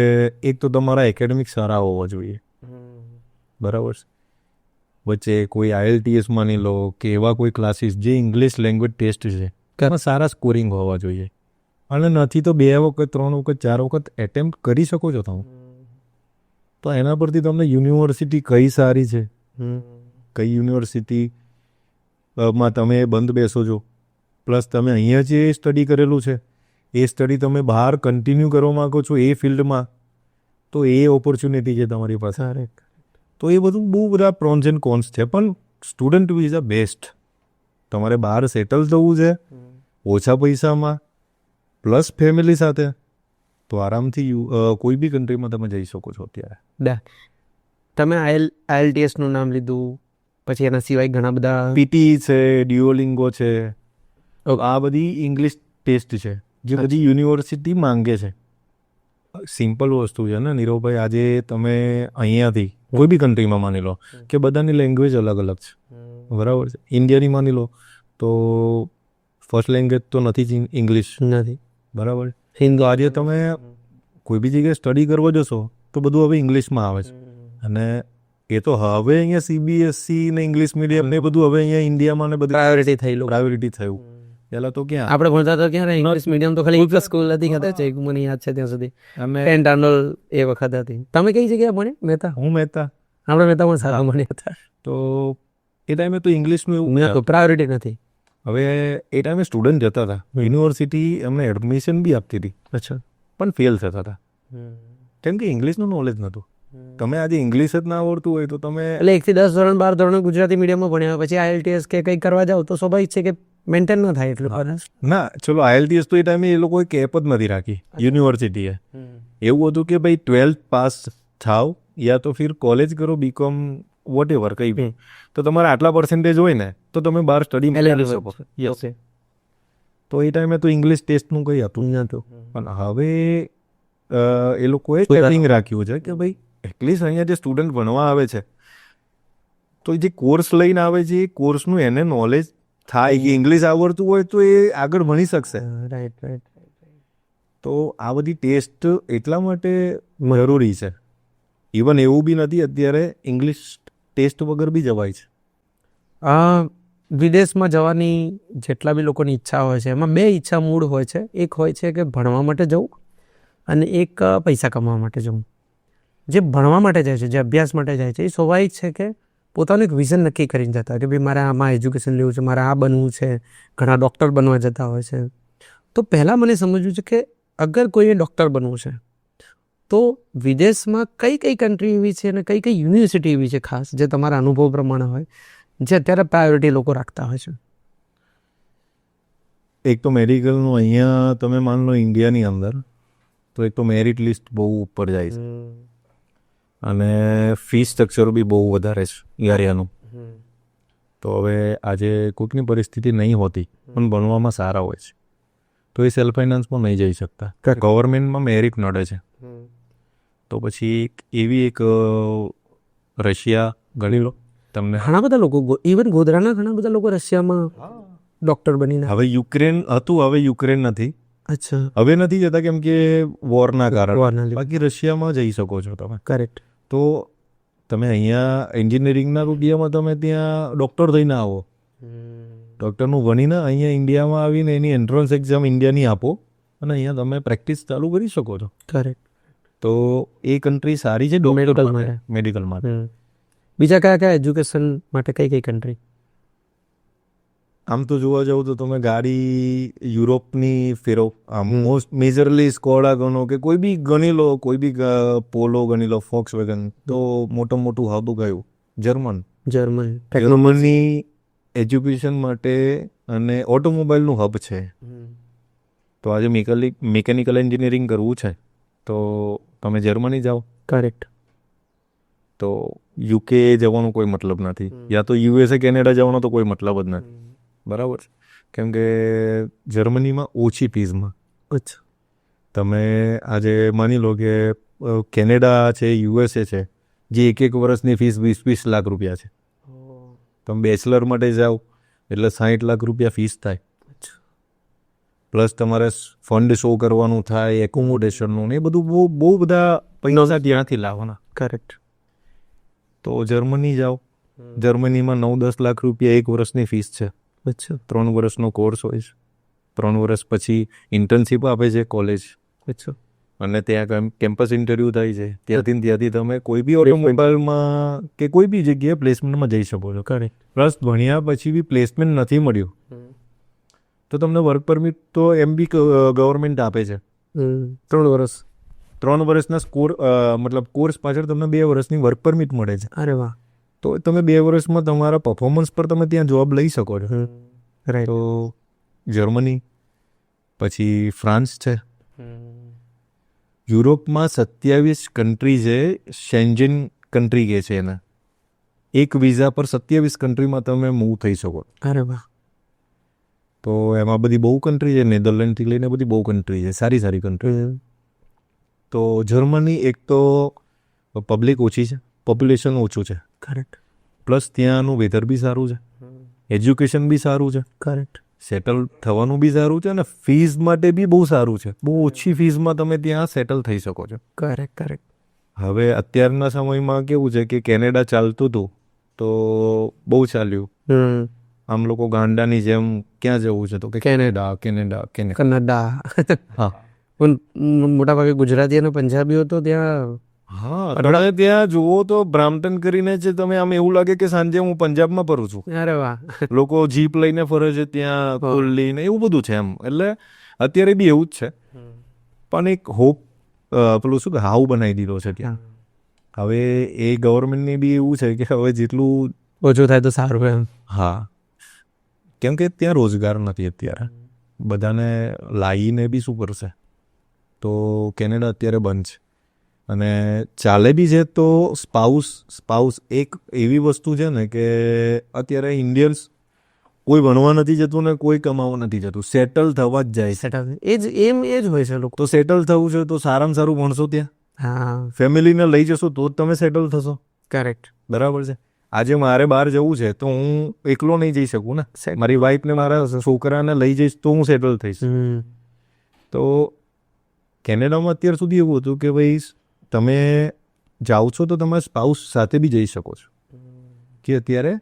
એક તો તમારા એકેડેમિક સારા હોવા જોઈએ, બરાબર છે. વચ્ચે કોઈ IELTS માની લો કે એવા કોઈ ક્લાસીસ જે ઇંગ્લિશ લેંગ્વેજ ટેસ્ટ છે એમાં સારા સ્કોરિંગ હોવા જોઈએ. અને નથી તો 2 વખત 3 વખત 4 વખત એટેમ્પ્ટ કરી શકો છો તમે. તો એના પરથી તમને યુનિવર્સિટી કઈ સારી છે, કઈ યુનિવર્સિટી માં તમે બંધ બેસો છો, પ્લસ તમે અહીંયા જે સ્ટડી કરેલું છે એ સ્ટડી તમે બહાર કન્ટિન્યુ કરવા માગો છો એ ફિલ્ડમાં, તો એ ઓપોર્ચ્યુનિટી છે તમારી પાસે. તો એ બધું બહુ બધા પ્રોન્સ એન્ડ કોન્સ છે. પણ સ્ટુડન્ટ વિઝા બેસ્ટ. તમારે બહાર સેટલ થવું છે ઓછા પૈસામાં પ્લસ ફેમિલી સાથે, તો આરામથી કોઈ બી કન્ટ્રીમાં તમે જઈ શકો છો અત્યારે. તમે IELTS નું નામ લીધું, પછી એના સિવાય ઘણા બધા PT છે, ડ્યુઓલિંગો છે, આ બધી ઇંગ્લિશ ટેસ્ટ છે જે બધી યુનિવર્સિટી માંગે છે. સિમ્પલ વસ્તુ છે ને નીરવભાઈ. આજે તમે અહીંયાથી કોઈ બી કન્ટ્રીમાં માની લો કે બધાની લેંગ્વેજ અલગ અલગ છે, બરાબર છે. ઇન્ડિયાની માની લો તો ફર્સ્ટ લેંગ્વેજ તો નથી જ ઇંગ્લિશ, નથી, બરાબર. હિન્દી. આજે તમે કોઈ બી જગ્યાએ સ્ટડી કરવા જશો તો બધું હવે ઇંગ્લિશમાં આવે છે. અને એ તો હવે અહીંયા CBSE ને ઇંગ્લિશ મીડિયમ ને બધું હવે અહીંયા ઇન્ડિયામાં ને બધું પ્રાયોરિટી થયું. પહેલા તો ક્યાં આપણે ભણતા તો ક્યાં ઇંગ્લિશ મીડિયમ તો ખાલી એક સ્કૂલ હતી, મને યાદ છે ત્યાં સુધી, પેન્ટાનોલ એ વખત હતી. તમે કઈ જગ્યાએ ભણ્યા? મહેતા. હું મહેતા. આપણે મહેતા પણ સારા ભણ્યા હતા. તો એ ટાઈમે તો ઇંગ્લિશનું એવું પ્રાયોરિટી નથી. હવે એ ટાઈમે સ્ટુડન્ટ જતા હતા, યુનિવર્સિટી એમને એડમિશન બી આપતી હતી. અચ્છા. પણ ફેલ થતા હતા કેમ કે ઇંગ્લિશનું નોલેજ નહોતું. તમે આજે ઇંગ્લિશ જ ના આવડતું હોય તો તમે એટલે 1 થી 10 ધોરણ 12 ધોરણ ગુજરાતી મીડિયમમાં ભણ્યા પછી IELTS કે કંઈક કરવા જાવ તો સ્વાભાવિક છે કે મેન્ટેન ન થાય એટલું. ના, ચલો IELTS તો એ ટાઈમે એ લોકોએ કેપ જ નથી રાખી યુનિવર્સિટીએ. એવું હતું કે ભાઈ 12th પાસ થાવ યા તો ફિર કોલેજ કરો, BCom વોટ એવર કંઈ બી, તો તમારા આટલા પર્સન્ટેજ હોય ને તો તમે બહાર સ્ટડી કરી શકો. યસ. તો એ ટાઈમે તો ઇંગ્લિશ ટેસ્ટનું કંઈ હતું નહોતું. પણ હવે એ લોકોએ સેટિંગ રાખ્યું છે કે ભાઈ એટલીસ્ટ અહીંયા જે સ્ટુડન્ટ ભણવા આવે છે તો જે કોર્સ લઈને આવે છે એ કોર્સનું એને નોલેજ થાય કે ઇંગ્લિશ આવડતું હોય તો એ આગળ ભણી શકશે. રાઈટ. તો આ બધી ટેસ્ટ એટલા માટે જરૂરી છે. ઇવન એવું બી નથી, અત્યારે ઇંગ્લિશ ટેસ્ટ વગર બી જવાય છે. વિદેશમાં જવાની જેટલા બી લોકોની ઈચ્છા હોય છે એમાં બે ઈચ્છા મૂળ હોય છે. એક હોય છે કે ભણવા માટે જવું અને એક પૈસા કમાવા માટે જવું. જે ભણવા માટે જાય છે, જે અભ્યાસ માટે જાય છે, એ સ્વાભાવિક છે કે પોતાનું એક વિઝન નક્કી કરીને જતા કે ભાઈ મારે આમાં એજ્યુકેશન લેવું છે, મારે આ બનવું છે. ઘણા ડૉક્ટર બનવા જતા હોય છે. તો પહેલાં મને સમજવું છે કે અગર કોઈએ ડૉક્ટર બનવું છે તો વિદેશમાં કઈ કઈ કન્ટ્રી એવી છે અને કઈ કઈ યુનિવર્સિટી એવી છે ખાસ જે તમારા અનુભવ પ્રમાણે હોય જે અત્યારે પ્રાયોરિટી લોકો રાખતા હોય છે? એક તો મેડિકલનું અહીંયા તમે માન લો ઇન્ડિયાની અંદર તો એક તો મેરિટ લિસ્ટ બહુ ઉપર જાય છે અને ફી સ્ટ્રક્ચર બી બહુ વધારે છે એરિયાનું. તો હવે આજે કોઈકની પરિસ્થિતિ નહીં હોતી પણ ભણવામાં સારા હોય છે તો એ સેલ્ફ ફાઇનાન્સમાં નહીં જઈ શકતા. ગવર્મેન્ટમાં મેરિટ નડે છે તો પછી એવી એક રશિયા ગણી લો તમને. ઘણા બધા લોકો ઇવન ગોધરાના ઘણા બધા લોકો રશિયામાં ડૉક્ટર બનીને. હવે યુક્રેન હતું, હવે યુક્રેન નથી. અચ્છા. હવે નથી જતા કેમ કે વોરના કારણે. વોરના લીધે. બાકી રશિયામાં જઈ શકો છો તમે. કરેક્ટ. તો તમે અહીંયા એન્જિનિયરિંગના રૂપિયામાં તમે ત્યાં ડૉક્ટર થઈને આવો, ડૉક્ટરનું ભણીને અહીંયા ઇન્ડિયામાં આવીને એની એન્ટ્રન્સ એક્ઝામ ઇન્ડિયાની આપો અને અહીંયા તમે પ્રેક્ટિસ ચાલુ કરી શકો છો. કરેક્ટ. તો એ કન્ટ્રી સારી છે મેડિકલ માટે. મેડિકલ માટે. બીજા કયા કયા એજ્યુકેશન માટે કઈ કઈ કન્ટ્રી? આમ તો જોવા જાવ તો તમે ગાડી યુરોપની ફેરો આમ મોસ્ટ મેજરલી સ્કોડા ગણો કે કોઈ બી ગણી લો, કોઈ બી પોલો ગણી લો, ફોક્સવેગન, તો મોટું મોટું હબ કયું? જર્મન. જર્મની એજ્યુકેશન માટે અને ઓટોમોબાઈલનું હબ છે. તો આજે મિકેનિકલ એન્જિનિયરિંગ કરવું છે તો તમે જર્મની જાઓ. કરેક્ટ. તો યુકે જવાનો કોઈ મતલબ નથી, યા તો યુએસએ કેનેડા જવાનો તો કોઈ મતલબ જ નથી. બરાબર છે. કેમ કે જર્મનીમાં ઓછી ફીઝમાં. અચ્છા. તમે આજે માની લો કે કેનેડા છે, યુએસએ છે, જે એક વર્ષની ફીસ 20-20 લાખ રૂપિયા છે. તમે બેચલર માટે જાઓ એટલે 60 લાખ રૂપિયા ફીસ થાય. પ્લસ તમારે ફંડ શો કરવાનું થાય, એકોમોડેશનનું, એ બધું બહુ બધા પૈસા ત્યાંથી લાવવાના. કરેક્ટ. તો જર્મની જાઓ, જર્મનીમાં 9-10 લાખ રૂપિયા એક વર્ષની ફીસ છે. અચ્છા. 3 વર્ષનો કોર્સ હોય છે. 3 વર્ષ પછી ઇન્ટર્નશીપ આપે છે કોલેજ. અચ્છા. અને ત્યાં કેમ્પસ ઇન્ટરવ્યૂ થાય છે. ત્યાંથી તમે કોઈ બી ઓટોમોબાઈલમાં કે કોઈ બી જગ્યાએ પ્લેસમેન્ટમાં જઈ શકો છો. કરેક્ટ. પ્લસ ભણ્યા પછી બી પ્લેસમેન્ટ નથી મળ્યું તો તમને વર્ક પરમિટ તો એમ બી ગવર્મેન્ટ આપે છે. 3 વર્ષ. 3 વર્ષના મતલબ કોર્સ પાછળ તમને 2 વર્ષની વર્ક પરમિટ મળે છે. અરે વાહ. તો તમે 2 વર્ષમાં તમારા પરફોર્મન્સ પર તમે ત્યાં જોબ લઈ શકો છો. રાઈટ. તો જર્મની, પછી ફ્રાન્સ છે. યુરોપમાં 27 કન્ટ્રી છે, શેન્જન કન્ટ્રી કહે છે એને. એક વિઝા પર 27 કન્ટ્રીમાં તમે મૂવ થઈ શકો. અરે વાહ. તો એમાં બધી બહુ કન્ટ્રી છે, નેધરલેન્ડથી લઈને બધી બહુ કન્ટ્રી છે, સારી સારી કન્ટ્રી. તો જર્મની એક તો પબ્લિક ઓછી છે, પોપ્યુલેશન ઓછું છે. કરેક્ટ. પ્લસ ત્યાંનું વેધર બી સારું છે, એજ્યુકેશન બી સારું છે. કરેક્ટ. સેટલ થવાનું બી સારું છે અને ફીઝ માટે બી બહુ સારું છે. બહુ ઓછી ફીઝમાં તમે ત્યાં સેટલ થઈ શકો છો. કરેક્ટ. કરેક્ટ. હવે અત્યારના સમયમાં કેવું છે કે કેનેડા ચાલતું હતું તો બહુ ચાલ્યું. આમ લોકો ગાંડાની જેમ ક્યાં જવું છે તો કે કેનેડા કેનેડા કેનેડા કન્નડા. હા. પણ મોટાભાગે ગુજરાતી અને પંજાબીઓ તો ત્યાં. હા. તમે ત્યાં જુઓ તો બ્રામ્પટન કરીને છે, તમે આમ એવું લાગે કે સાંજે હું પંજાબમાં ફરું છું. અરે વાહ. લોકો જીપ લઈને ફરે છે ત્યાં, ખુલ્લી ને એવું બધું છે એમ. એટલે અત્યારે બી એવું જ છે પણ એક હોપ પેલું શું કે હાવ બનાવી દીધો છે ત્યાં. હવે એ ગવર્મેન્ટની બી એવું છે કે હવે જેટલું ઓછું થાય તો સારું એમ. હા. કેમ કે ત્યાં રોજગાર નથી અત્યારે, બધાને લાવીને બી શું કરશે. તો કેનેડા અત્યારે બંધ છે અને ચાલે બી છે. તો સ્પાઉસ એક એવી વસ્તુ છે ને કે અત્યારે ઇન્ડિયન્સ કોઈ ભણવા નથી જતું ને કોઈ કમાવા નથી જતું, સેટલ થવા જ જાય. સેટલ એ જ હોય છે લોકો. તો સેટલ થવું છે તો સારામાં સારું ભણશો ત્યાં, હા, ફેમિલીને લઈ જશો તો જ તમે સેટલ થશો. કરેક્ટ. બરાબર છે. આજે મારે બહાર જવું છે તો હું એકલો નહીં જઈ શકું ને, મારી વાઈફને મારા છોકરાને લઈ જઈશ તો હું સેટલ થઈશ. તો કેનેડામાં અત્યાર સુધી એવું હતું કે ભાઈ તમે જાઓ છો તો તમારા સ્પાઉસ સાથે બી જઈ શકો છો. કે અત્યારે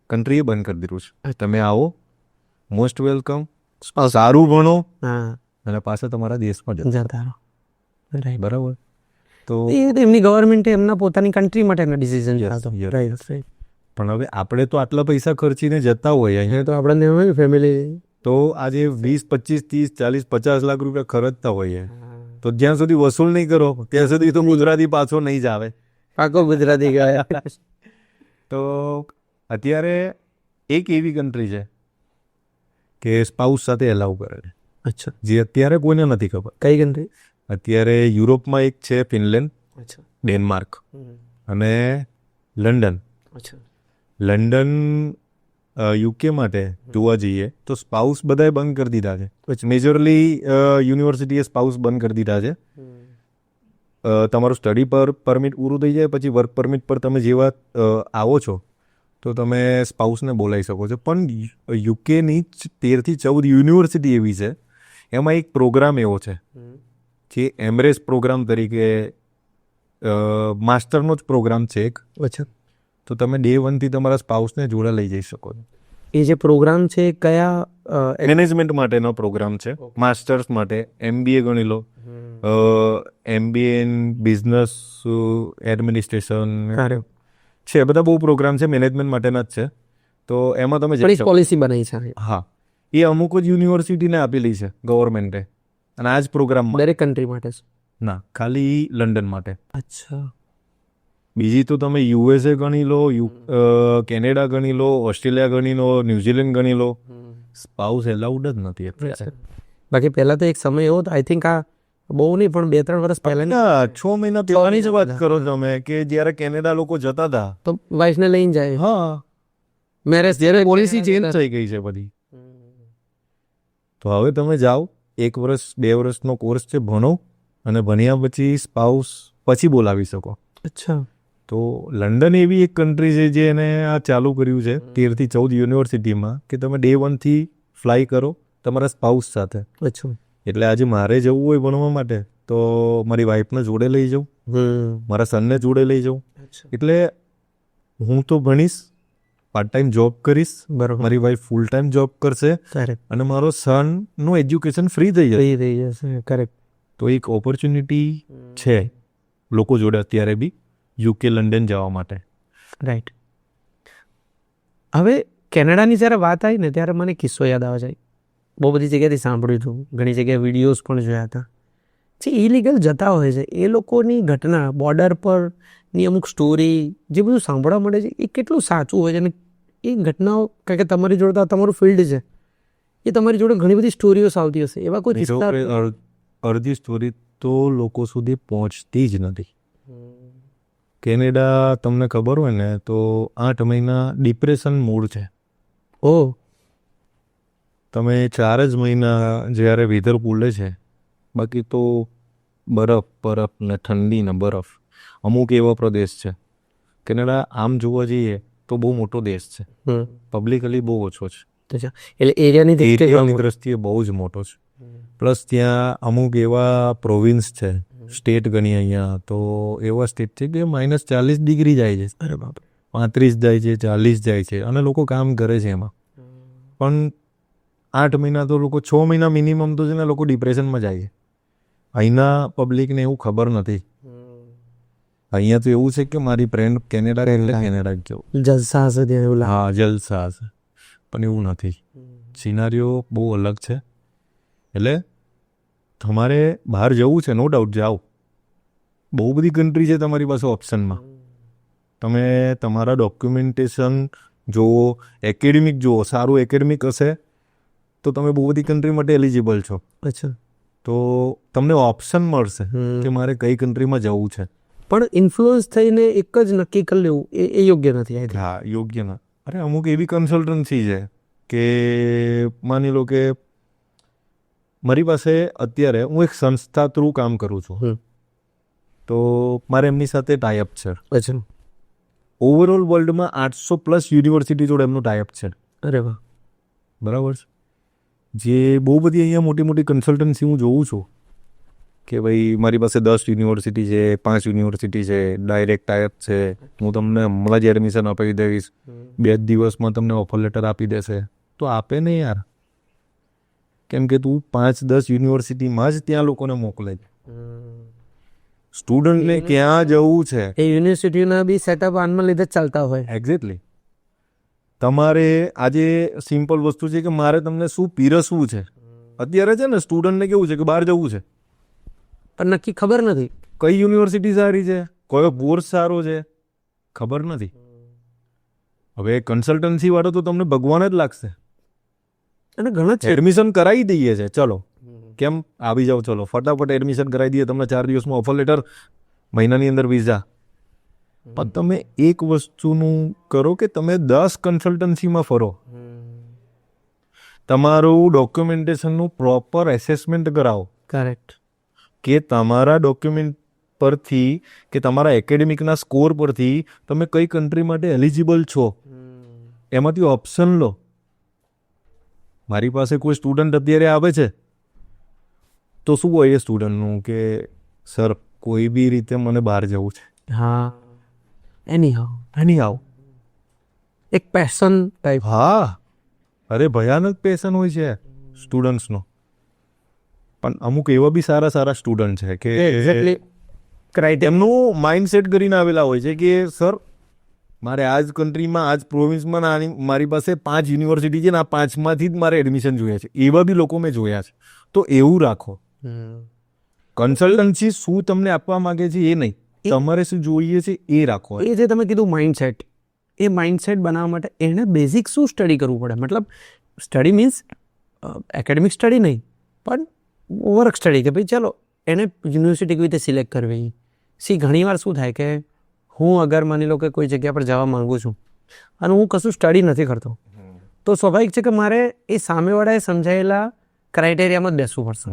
કન્ટ્રીએ બંધ કરી દીધું છે. તમે આવો, મોસ્ટ વેલકમ, સારું ભણો હા અને પાછા તમારા દેશમાં જતા. જતા રહો. રાઈટ. બરાબર. તો એ તો એમની ગવર્મેન્ટે એમના પોતાની કન્ટ્રી માટેના ડિસિઝન Yes, લીધા. yes. Right right. પણ હવે આપણે તો આટલા પૈસા ખર્ચીને જતા હોઈએ અહીંયા, તો આપણને હોય ફેમિલી. તો આજે 20, 25, 30, 40, 50 લાખ રૂપિયા ખર્ચતા હોઈએ, તો જ્યાં સુધી વસૂલ નહીં કરો ત્યાં સુધી તો ગુજરાતી પાછો નહીં જ આવે. પાકો ગુજરાતી ગયા. તો અત્યારે એક એવી કન્ટ્રી છે કે સ્પાઉસ સાથે એલાઉ કરે છે, અચ્છા. જે અત્યારે કોઈને નથી ખબર. કઈ કન્ટ્રી? અત્યારે યુરોપમાં એક છે ફિનલેન્ડ, અચ્છા. ડેનમાર્ક અને લંડન. અચ્છા. લંડન યુકે માટે જોવા જઈએ તો સ્પાઉસ બધાએ બંધ કરી દીધા છે. મેજરલી યુનિવર્સિટીએ સ્પાઉસ બંધ કરી દીધા છે. તમારું સ્ટડી પરમિટ પૂરું થઈ જાય પછી વર્ક પરમિટ પર તમે જેવા આવો છો તો તમે સ્પાઉસને બોલાવી શકો છો. પણ યુકેની 13 થી 14 યુનિવર્સિટી એવી છે, એમાં એક પ્રોગ્રામ એવો છે જે એમરેસ પ્રોગ્રામ તરીકે માસ્ટરનો જ પ્રોગ્રામ છે એક. અચ્છા. તો તમે ડે 1 થી તમારા સ્પાઉસને જોડે લઈ જઈ શકો છો. એ જે પ્રોગ્રામ છે એ કયા મેનેજમેન્ટ માટેનો પ્રોગ્રામ છે, માસ્ટર્સ માટે. MBA ગણી લો, MBA ઇન બિઝનેસ એડમિનિસ્ટ્રેશન છે, બધા બહુ પ્રોગ્રામ છે મેનેજમેન્ટ માટેના જ છે. તો એમાં તમે જઈ શકો. પોલિસી બનાવી છે હા, એ અમુક જ યુનિવર્સિટીને આપેલી છે ગવર્મેન્ટે, અને આ જ પ્રોગ્રામ દરેક કન્ટ્રી માટે છે? ના, ખાલી લંડન માટે. અચ્છા. બીજી તો તમે USA ગણી લો, કેનેડા ગણી લો, ઓસ્ટ્રેલિયા ગણી લો, ન્યુઝીલેન્ડ ગણી લો, સ્પાઉસ એલાઉડ જ નથી અત્યારે. બાકી પહેલા તો એક સમય એવો હતો, આઈ થિંક આ બહુ નહીં પણ 2-3 વર્ષ પહેલા 6 મહિના પહેલાની જ વાત કરો તમે, કે જ્યારે કેનેડા લોકો જતા હતા તો વાઇફને લઈને જાય. હા, મેરેજ જ્યારે પોલિસી ચેન્જ થઈ ગઈ છે બધી. તો હવે તમે જાઓ, 1 વર્ષ 2 વર્ષનો કોર્સ છે, ભણો, અને ભણ્યા પછી સ્પાઉસ પછી બોલાવી શકો. અચ્છા. તો લંડન એવી એક કન્ટ્રી છે જે એને આ ચાલુ કર્યું છે 13 થી 14 યુનિવર્સિટીમાં, કે તમે ડે 1 થી ફ્લાય કરો તમારા સ્પાઉસ સાથે. અચ્છા. એટલે આજે મારે જવું હોય ભણવા માટે તો મારી વાઈફને જોડે લઈ જાઉં, મારા સનને જોડે લઈ જાઉં. એટલે હું તો ભણીશ, પાર્ટ ટાઈમ જોબ કરીશ, બરોબર. મારી વાઈફ ફૂલ ટાઈમ જોબ કરશે, અને મારો સનનું એજ્યુકેશન ફ્રી થઈ જશે. કરેક્ટ. તો એક ઓપોર્ચ્યુનિટી છે લોકો જોડે અત્યારે બી UK લંડન જવા માટે. રાઈટ. હવે કેનેડાની જ્યારે વાત આવી ને ત્યારે મને કિસ્સો યાદ આવે છે. બહુ બધી જગ્યાએથી સાંભળ્યું હતું, ઘણી જગ્યાએ વિડીયોઝ પણ જોયા હતા. જે ઇલીગલ જતા હોય છે એ લોકોની ઘટના, બોર્ડર પરની અમુક સ્ટોરી જે બધું સાંભળવા મળે છે એ કેટલું સાચું હોય છે, અને એ ઘટનાઓ, કારણ કે તમારી જોડે તમારું ફિલ્ડ છે, એ તમારી જોડે ઘણી બધી સ્ટોરીઓ આવતી હશે. એવા કોઈ કિસ્સા? અડધી સ્ટોરી તો લોકો સુધી પહોંચતી જ નથી. કેનેડા તમને ખબર હોય ને તો 8 મહિના ડિપ્રેશન મૂડ છે. ઓહ. તમે 4 જ મહિના જ્યારે વેધર કુલે છે, બાકી તો બરફ ને ઠંડી ને બરફ. અમુક એવા પ્રદેશ છે. કેનેડા આમ જોવા જઈએ તો બહુ મોટો દેશ છે, પબ્લિકલી બહુ ઓછો છે. એટલે એરિયાની દ્રષ્ટિએ બહુ જ મોટો છે. પ્લસ ત્યાં અમુક એવા પ્રોવિન્સ છે, સ્ટેટ ગણી અહીંયા તો એવા સ્ટેટ છે કે -40 ડિગ્રી જાય છે. અરે બાપ. 35 જાય છે, 40 જાય છે, અને લોકો કામ કરે છે એમાં. પણ 8 મહિના તો લોકો, 6 મહિના મિનિમમ તો છે ને, લોકો ડિપ્રેશનમાં જાય છે. અહીંના પબ્લિકને એવું ખબર નથી. અહીંયા તો એવું છે કે મારી ફ્રેન્ડ કેનેડા ગયો, જલસા હશે ત્યાં, એવું લાગે. હા, જલસા હશે, પણ એવું નથી. સિનારીઓ બહુ અલગ છે. એટલે તમારે બહાર જવું છે, નો ડાઉટ જાઓ. બહુ બધી કન્ટ્રી છે તમારી પાસે ઓપ્શનમાં. તમે તમારા ડોક્યુમેન્ટેશન જુઓ, એકેડેમિક જુઓ, સારું એકેડેમિક હશે તો તમે બહુ બધી કન્ટ્રી માટે એલિજિબલ છો. અચ્છા. તો તમને ઓપ્શન મળશે કે મારે કઈ કન્ટ્રીમાં જવું છે. પણ ઇન્ફ્લુઅન્સ થઈને એક જ નક્કી કરી લેવું એ યોગ્ય નથી. હા, યોગ્ય ના. અરે અમુક એવી કન્સલ્ટન્સી છે કે માની લો કે મારી પાસે અત્યારે, હું એક સંસ્થા થ્રુ કામ કરું છું, તો મારે એમની સાથે ટાઈઅપ છે. અચ્છા. ઓવરઓલ વર્લ્ડમાં 800+ યુનિવર્સિટી જોડે એમનું ટાઈઅપ છે. અરે વાહ. બરાબર છે. જે બહુ બધી અહીંયા મોટી મોટી કન્સલ્ટન્સી હું જોઉં છું કે ભાઈ મારી પાસે 10 યુનિવર્સિટી છે, 5 યુનિવર્સિટી છે, ડાયરેક્ટ ટાઈપ છે, હું તમને હમણાં જ એડમિશન અપાવી દઈશ, 2 દિવસમાં તમને ઓફર લેટર આપી દેશે, તો આપે ને યાર. કેમ કે તું 5-10 યુનિવર્સિટીમાં જ ત્યાં લોકોને મોકલે છે. સ્ટુડન્ટને ક્યાં જવું છે એ યુનિવર્સિટીના બી સેટઅપ આનમાં લીધે જ ચાલતા હોય. એક્ઝેક્ટલી. તમારે આજે સિમ્પલ વસ્તુ છે કે મારે તમને શું પીરસવું છે. અત્યારે છે ને સ્ટુડન્ટને કેવું છે કે બહાર જવું છે, પણ નક્કી ખબર નથી કઈ યુનિવર્સિટી સારી છે, કયો કોર્સ સારો છે, ખબર નથી. હવે કન્સલ્ટન્સી વાળો તો તમને ભગવાન જ લાગશે. અને ઘણા છે એડમિશન કરાવી દઈએ છે, ચલો કેમ આવી જાઓ, ચલો ફટાફટ એડમિશન કરાવી દઈએ, તમને 4 દિવસમાં ઓફર લેટર, મહિનાની અંદર વિઝા. પણ તમે એક વસ્તુનું કરો કે તમે 10 કન્સલ્ટન્સીમાં ફરો, તમારું ડોક્યુમેન્ટેશનનું પ્રોપર એસેસમેન્ટ કરાવો. કરેક્ટ. કે તમારા ડોક્યુમેન્ટ પરથી કે તમારા એકેડેમિકના સ્કોર પરથી તમે કઈ કન્ટ્રી માટે એલિજિબલ છો એમાંથી ઓપ્શન લો. મારી પાસે કોઈ સ્ટુડન્ટ અત્યારે આવે છે તો શું હોય એ સ્ટુડન્ટનું કે સર કોઈ બી રીતે મને બહાર જવું છે. હા, એની હાઉ એક પેશન ટાઈપ. હા, અરે ભયાનક પેશન હોય છે સ્ટુડન્ટ્સનો. પણ અમુક એવા બી સારા સારા સ્ટુડન્ટ છે કે એક્ઝેક્ટલી ક્રાઇટેરિયા એમનું માઇન્ડસેટ કરીને આવેલા હોય છે કે સર મારે આ જ કન્ટ્રીમાં આ જ પ્રોવિન્સમાં મારી પાસે 5 યુનિવર્સિટી છે ને આ 5માંથી જ મારે એડમિશન જોઈએ છે. એવા બી લોકો મેં જોયા છે. તો એવું રાખો. કન્સલ્ટન્સી શું તમને આપવા માંગે છે એ નહીં, તમારે શું જોઈએ છે એ રાખો. એ જે તમે કીધું માઇન્ડસેટ, એ માઇન્ડસેટ બનાવવા માટે એને બેઝિક શું સ્ટડી કરવું પડે? મતલબ સ્ટડી મીન્સ એકેડેમિક સ્ટડી નહીં, પણ વર્ક સ્ટડી, કે ભાઈ ચાલો એને યુનિવર્સિટી કેવી રીતે સિલેક્ટ કરવી. ઘણીવાર શું થાય કે હું અગર માની લો કે કોઈ જગ્યા પર જવા માગું છું અને હું કશું સ્ટડી નથી કરતો, તો સ્વાભાવિક છે કે મારે એ સામેવાળાએ સમજાયેલા ક્રાઇટેરિયામાં જ બેસવું પડશે.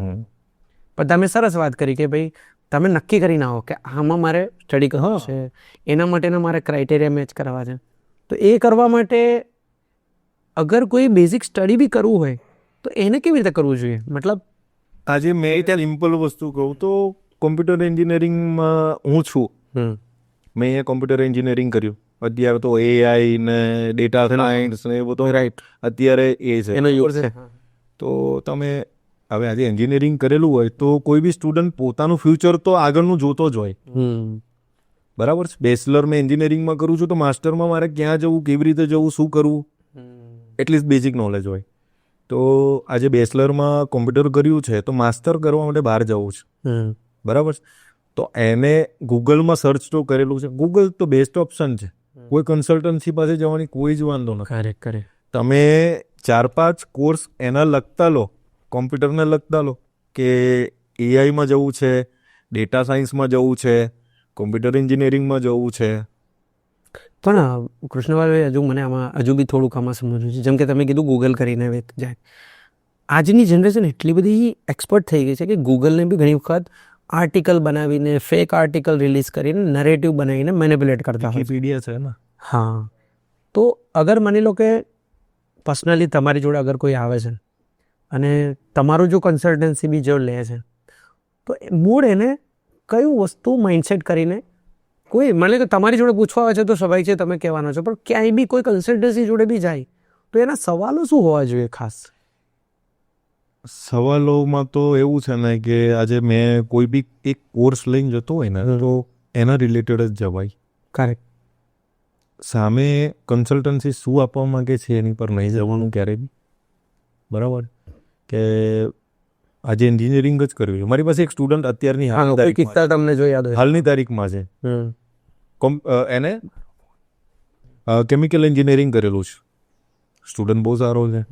પણ તમે સરસ વાત કરી કે ભાઈ તમે નક્કી કરીને આવો કે આમાં મારે સ્ટડી કરવું છે, એના માટેના મારે ક્રાઇટેરિયા મેચ કરવા છે. તો એ કરવા માટે અગર કોઈ બેઝિક સ્ટડી બી કરવું હોય તો એને કેવી રીતે કરવું જોઈએ? મતલબ આજે મેં ત્યાં સિમ્પલ વસ્તુ કહું તો કોમ્પ્યુટર એન્જિનિયરિંગમાં હું છું, મેં અહીંયા કોમ્પ્યુટર એન્જિનિયરિંગ કર્યું. અત્યારે તો AI ને ડેટા સાયન્સ ને એ બધું રાઈટ અત્યારે એ છે એનો યુઝ છે. તો તમે હવે આજે એન્જિનિયરિંગ કરેલું હોય તો કોઈ બી સ્ટુડન્ટ પોતાનું ફ્યુચર તો આગળનું જોતો જ હોય, બરાબર છે. બેચલર મેં એન્જિનિયરિંગમાં કરું છું તો માસ્ટરમાં મારે ક્યાં જવું, કેવી રીતે જવું, શું કરવું, એટલીસ્ટ બેઝિક નોલેજ હોય. તો આજે બેચલરમાં કોમ્પ્યુટર કર્યું છે તો માસ્ટર કરવા માટે બહાર જવું છે, બરાબર છે. તો એને ગૂગલમાં સર્ચ તો કરેલું છે, ગૂગલ તો બેસ્ટ ઓપ્શન છે. કોઈ કન્સલ્ટન્સી પાસે જવાની કોઈ જ વાંધો નથી. તમે 4-5 કોર્સ એના લગતા લો, કોમ્પ્યુટરને લગતા લો કે AIમાં જવું છે, ડેટા સાયન્સમાં જવું છે, કોમ્પ્યુટર એન્જિનિયરિંગમાં જવું છે. પણ કૃષ્ણભાઈ હજુ મને આમાં હજુ બી થોડુંક આમાં સમજવું છે. જેમ કે તમે કીધું ગૂગલ કરીને જાય, આજની જનરેશન એટલી બધી એક્સપર્ટ થઈ ગઈ છે કે ગૂગલને બી ઘણી વખત આર્ટિકલ બનાવીને ફેક આર્ટિકલ રિલીઝ કરીને નરેટિવ બનાવીને મેનિપ્યુલેટ કરતા હોય વિકીપીડિયા છે ને. હા, તો અગર માની લો કે પર્સનલી તમારી જોડે અગર કોઈ આવે છે અને તમારું જો કન્સલ્ટન્સી બી જો લે છે તો મૂળ એને કયું વસ્તુ માઇન્ડસેટ કરીને કોઈ મને કે તમારી જોડે પૂછવા આવે છે તો સ્વાભાવિક છે તમે કહેવાનો છો, પણ ક્યાંય બી કોઈ કન્સલ્ટન્સી જોડે બી જાય તો એના સવાલો શું હોવા જોઈએ ખાસ? સવાલોમાં તો એવું છે ને કે આજે મેં કોઈ બી એક કોર્સ લઈને જતો હોય ને તો એના રિલેટેડ જ જવાય. કરેક્ટ. સામે કન્સલ્ટન્સી શું આપવા માંગે છે એની પર નહીં જવાનું ક્યારેય બી, બરાબર. કે આજે એન્જિનિયરિંગ જ કરવી છે. મારી પાસે એક સ્ટુડન્ટ અત્યારની તમને જો યાદ હોય હાલની તારીખમાં છે, એને કેમિકલ એન્જિનિયરિંગ કરેલું છે. સ્ટુડન્ટ બહુ સારો છે,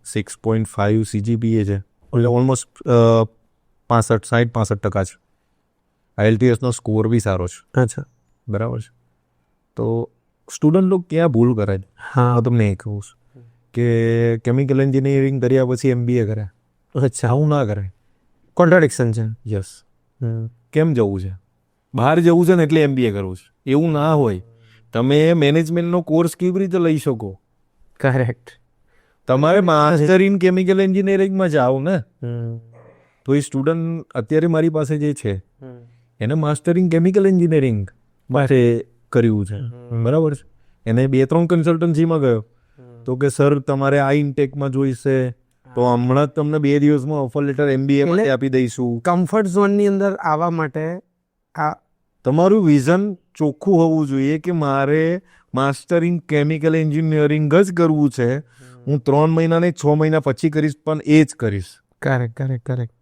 6.5 CGPA છે, એટલે ઓલમોસ્ટ 65-65% છે. IELTSનો સ્કોર બી સારો છે. અચ્છા, બરાબર છે. તો સ્ટુડન્ટ લોકો ક્યાં ભૂલ કરે છે? હા, તમને એ કહું છું કે કેમિકલ એન્જિનિયરિંગ કર્યા પછી MBA કરે. અચ્છા, આવું ના કરે. કોન્ટ્રાડિક્શન છે. યસ. કેમ જવું છે? બહાર જવું છે ને એટલે MBA કરવું છે, એવું ના હોય. તમે મેનેજમેન્ટનો કોર્સ કેવી રીતે લઈ શકો? કરેક્ટ. તમારે માસ્ટર ઇન કેમિકલ એન્જિનિયરિંગમાં જાઓ ને, તો એ સ્ટુડન્ટ અત્યારે મારી પાસે જે છે એને માસ્ટરિંગ કેમિકલ એન્જિનિયરિંગ માટે કર્યું છે, બરાબર છે. એને 2-3 કન્સલ્ટન્સીમાં ગયો તો કે સર તમારે આ ઇન્ટેકમાં જોઈશે તો હમણાં જ તમને 2 દિવસમાં ઓફર લેટર MBA માટે આપી દઈશું. કમ્ફર્ટ ઝોનની અંદર આવવા માટે આ તમારું વિઝન ચોખ્ખું હોવું જોઈએ કે મારે માસ્ટરિંગ કેમિકલ એન્જિનિયરિંગ જ કરવું છે. હું 3 મહિના નહીં 6 મહિના પછી કરીશ, પણ એ જ કરીશ. કરેક્ટ.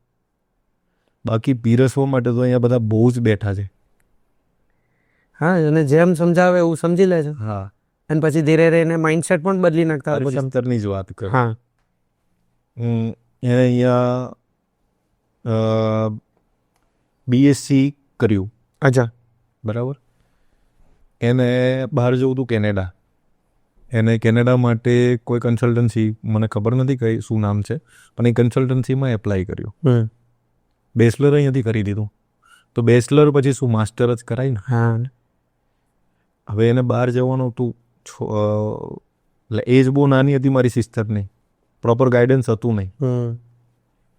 બાકી પીરસવા માટે તો અહીંયા બધા બહુ જ બેઠા છે. હા, અને જેમ સમજાવે એવું સમજી લે છે. હા, અને પછી ધીરે ધીરે માઇન્ડસેટ પણ બદલી નાખતા હોય છે. અંતરની જ વાત કરું. હા, એને અહીંયા BSc કર્યું, અચ્છા, બરાબર. એને બહાર જવું હતું કેનેડા. એને કેનેડા માટે કોઈ કન્સલ્ટન્સી, મને ખબર નથી કઈ શું નામ છે, પણ એ કન્સલ્ટન્સીમાં એપ્લાય કર્યું. બેચલર અહીંયાથી કરી દીધું. તો બેચલર પછી શું માસ્ટર જ કરાય ને. હા, હવે એને બહાર જવાનું હતું, એટલે એજ બહુ નાની હતી મારી સિસ્ટરની, પ્રોપર ગાઈડન્સ હતું નહીં.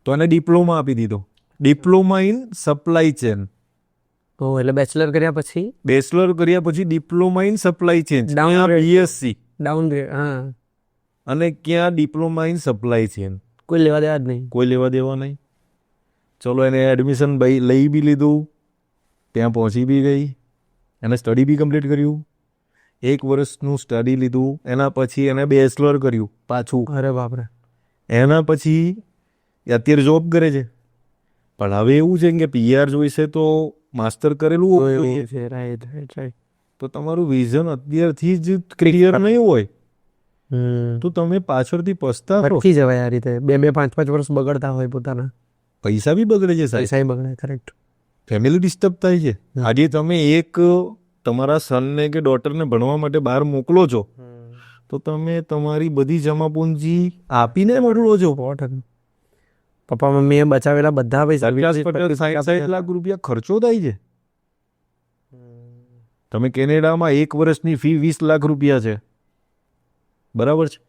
તો એને ડિપ્લોમા આપી દીધો, ડિપ્લોમા ઇન સપ્લાય ચેન. એટલે બેચલર કર્યા પછી બેચલર કર્યા પછી diploma in supply chain, BSc downgrade. હા, અને ક્યાં ડિપ્લોમા ઇન સપ્લાય ચેન, કોઈ લેવા દેવા જ નહીં. કોઈ લેવા દેવા નહીં. ચલો એને એડમિશન લઈ બી લીધું, ત્યાં પહોંચી બી ગઈ, એને સ્ટડી બી કમ્પ્લીટ કર્યું. 1 વર્ષનું સ્ટડી લીધું, એના પછી એને બેચલર કર્યું પાછું. અરે બાપરે. એના પછી અત્યારે જોબ કરે છે. પણ હવે એવું છે કે PR જોઈશે તો માસ્ટર કરેલું હોવું જોઈએ. રાઈટ. તો તમારું વિઝન અત્યારથી જ ક્લિયર નહીં હોય તો તમે પાછળથી પસ્તાવો. ભટકી જવાય આ રીતે. 2-5 વર્ષ બગડતા હોય પોતાના. પૈસા બી બગડે છે સાહેબ, પૈસા બગડે. કરેક્ટ. ફેમિલી ડિસ્ટર્બ થાય છે. આજે તમે એક તમારા સનને કે ડોટરને ભણવા માટે બહાર મોકલો છો તો તમે તમારી બધી જમાપૂંજી આપીને મોકલો છો. પપ્પા મમ્મીએ બચાવેલા બધા પૈસા 50-60 લાખ રૂપિયા ખર્ચો થાય છે. તમે કેનેડામાં 1 વર્ષની ફી 20 લાખ રૂપિયા છે, બરાબર છે.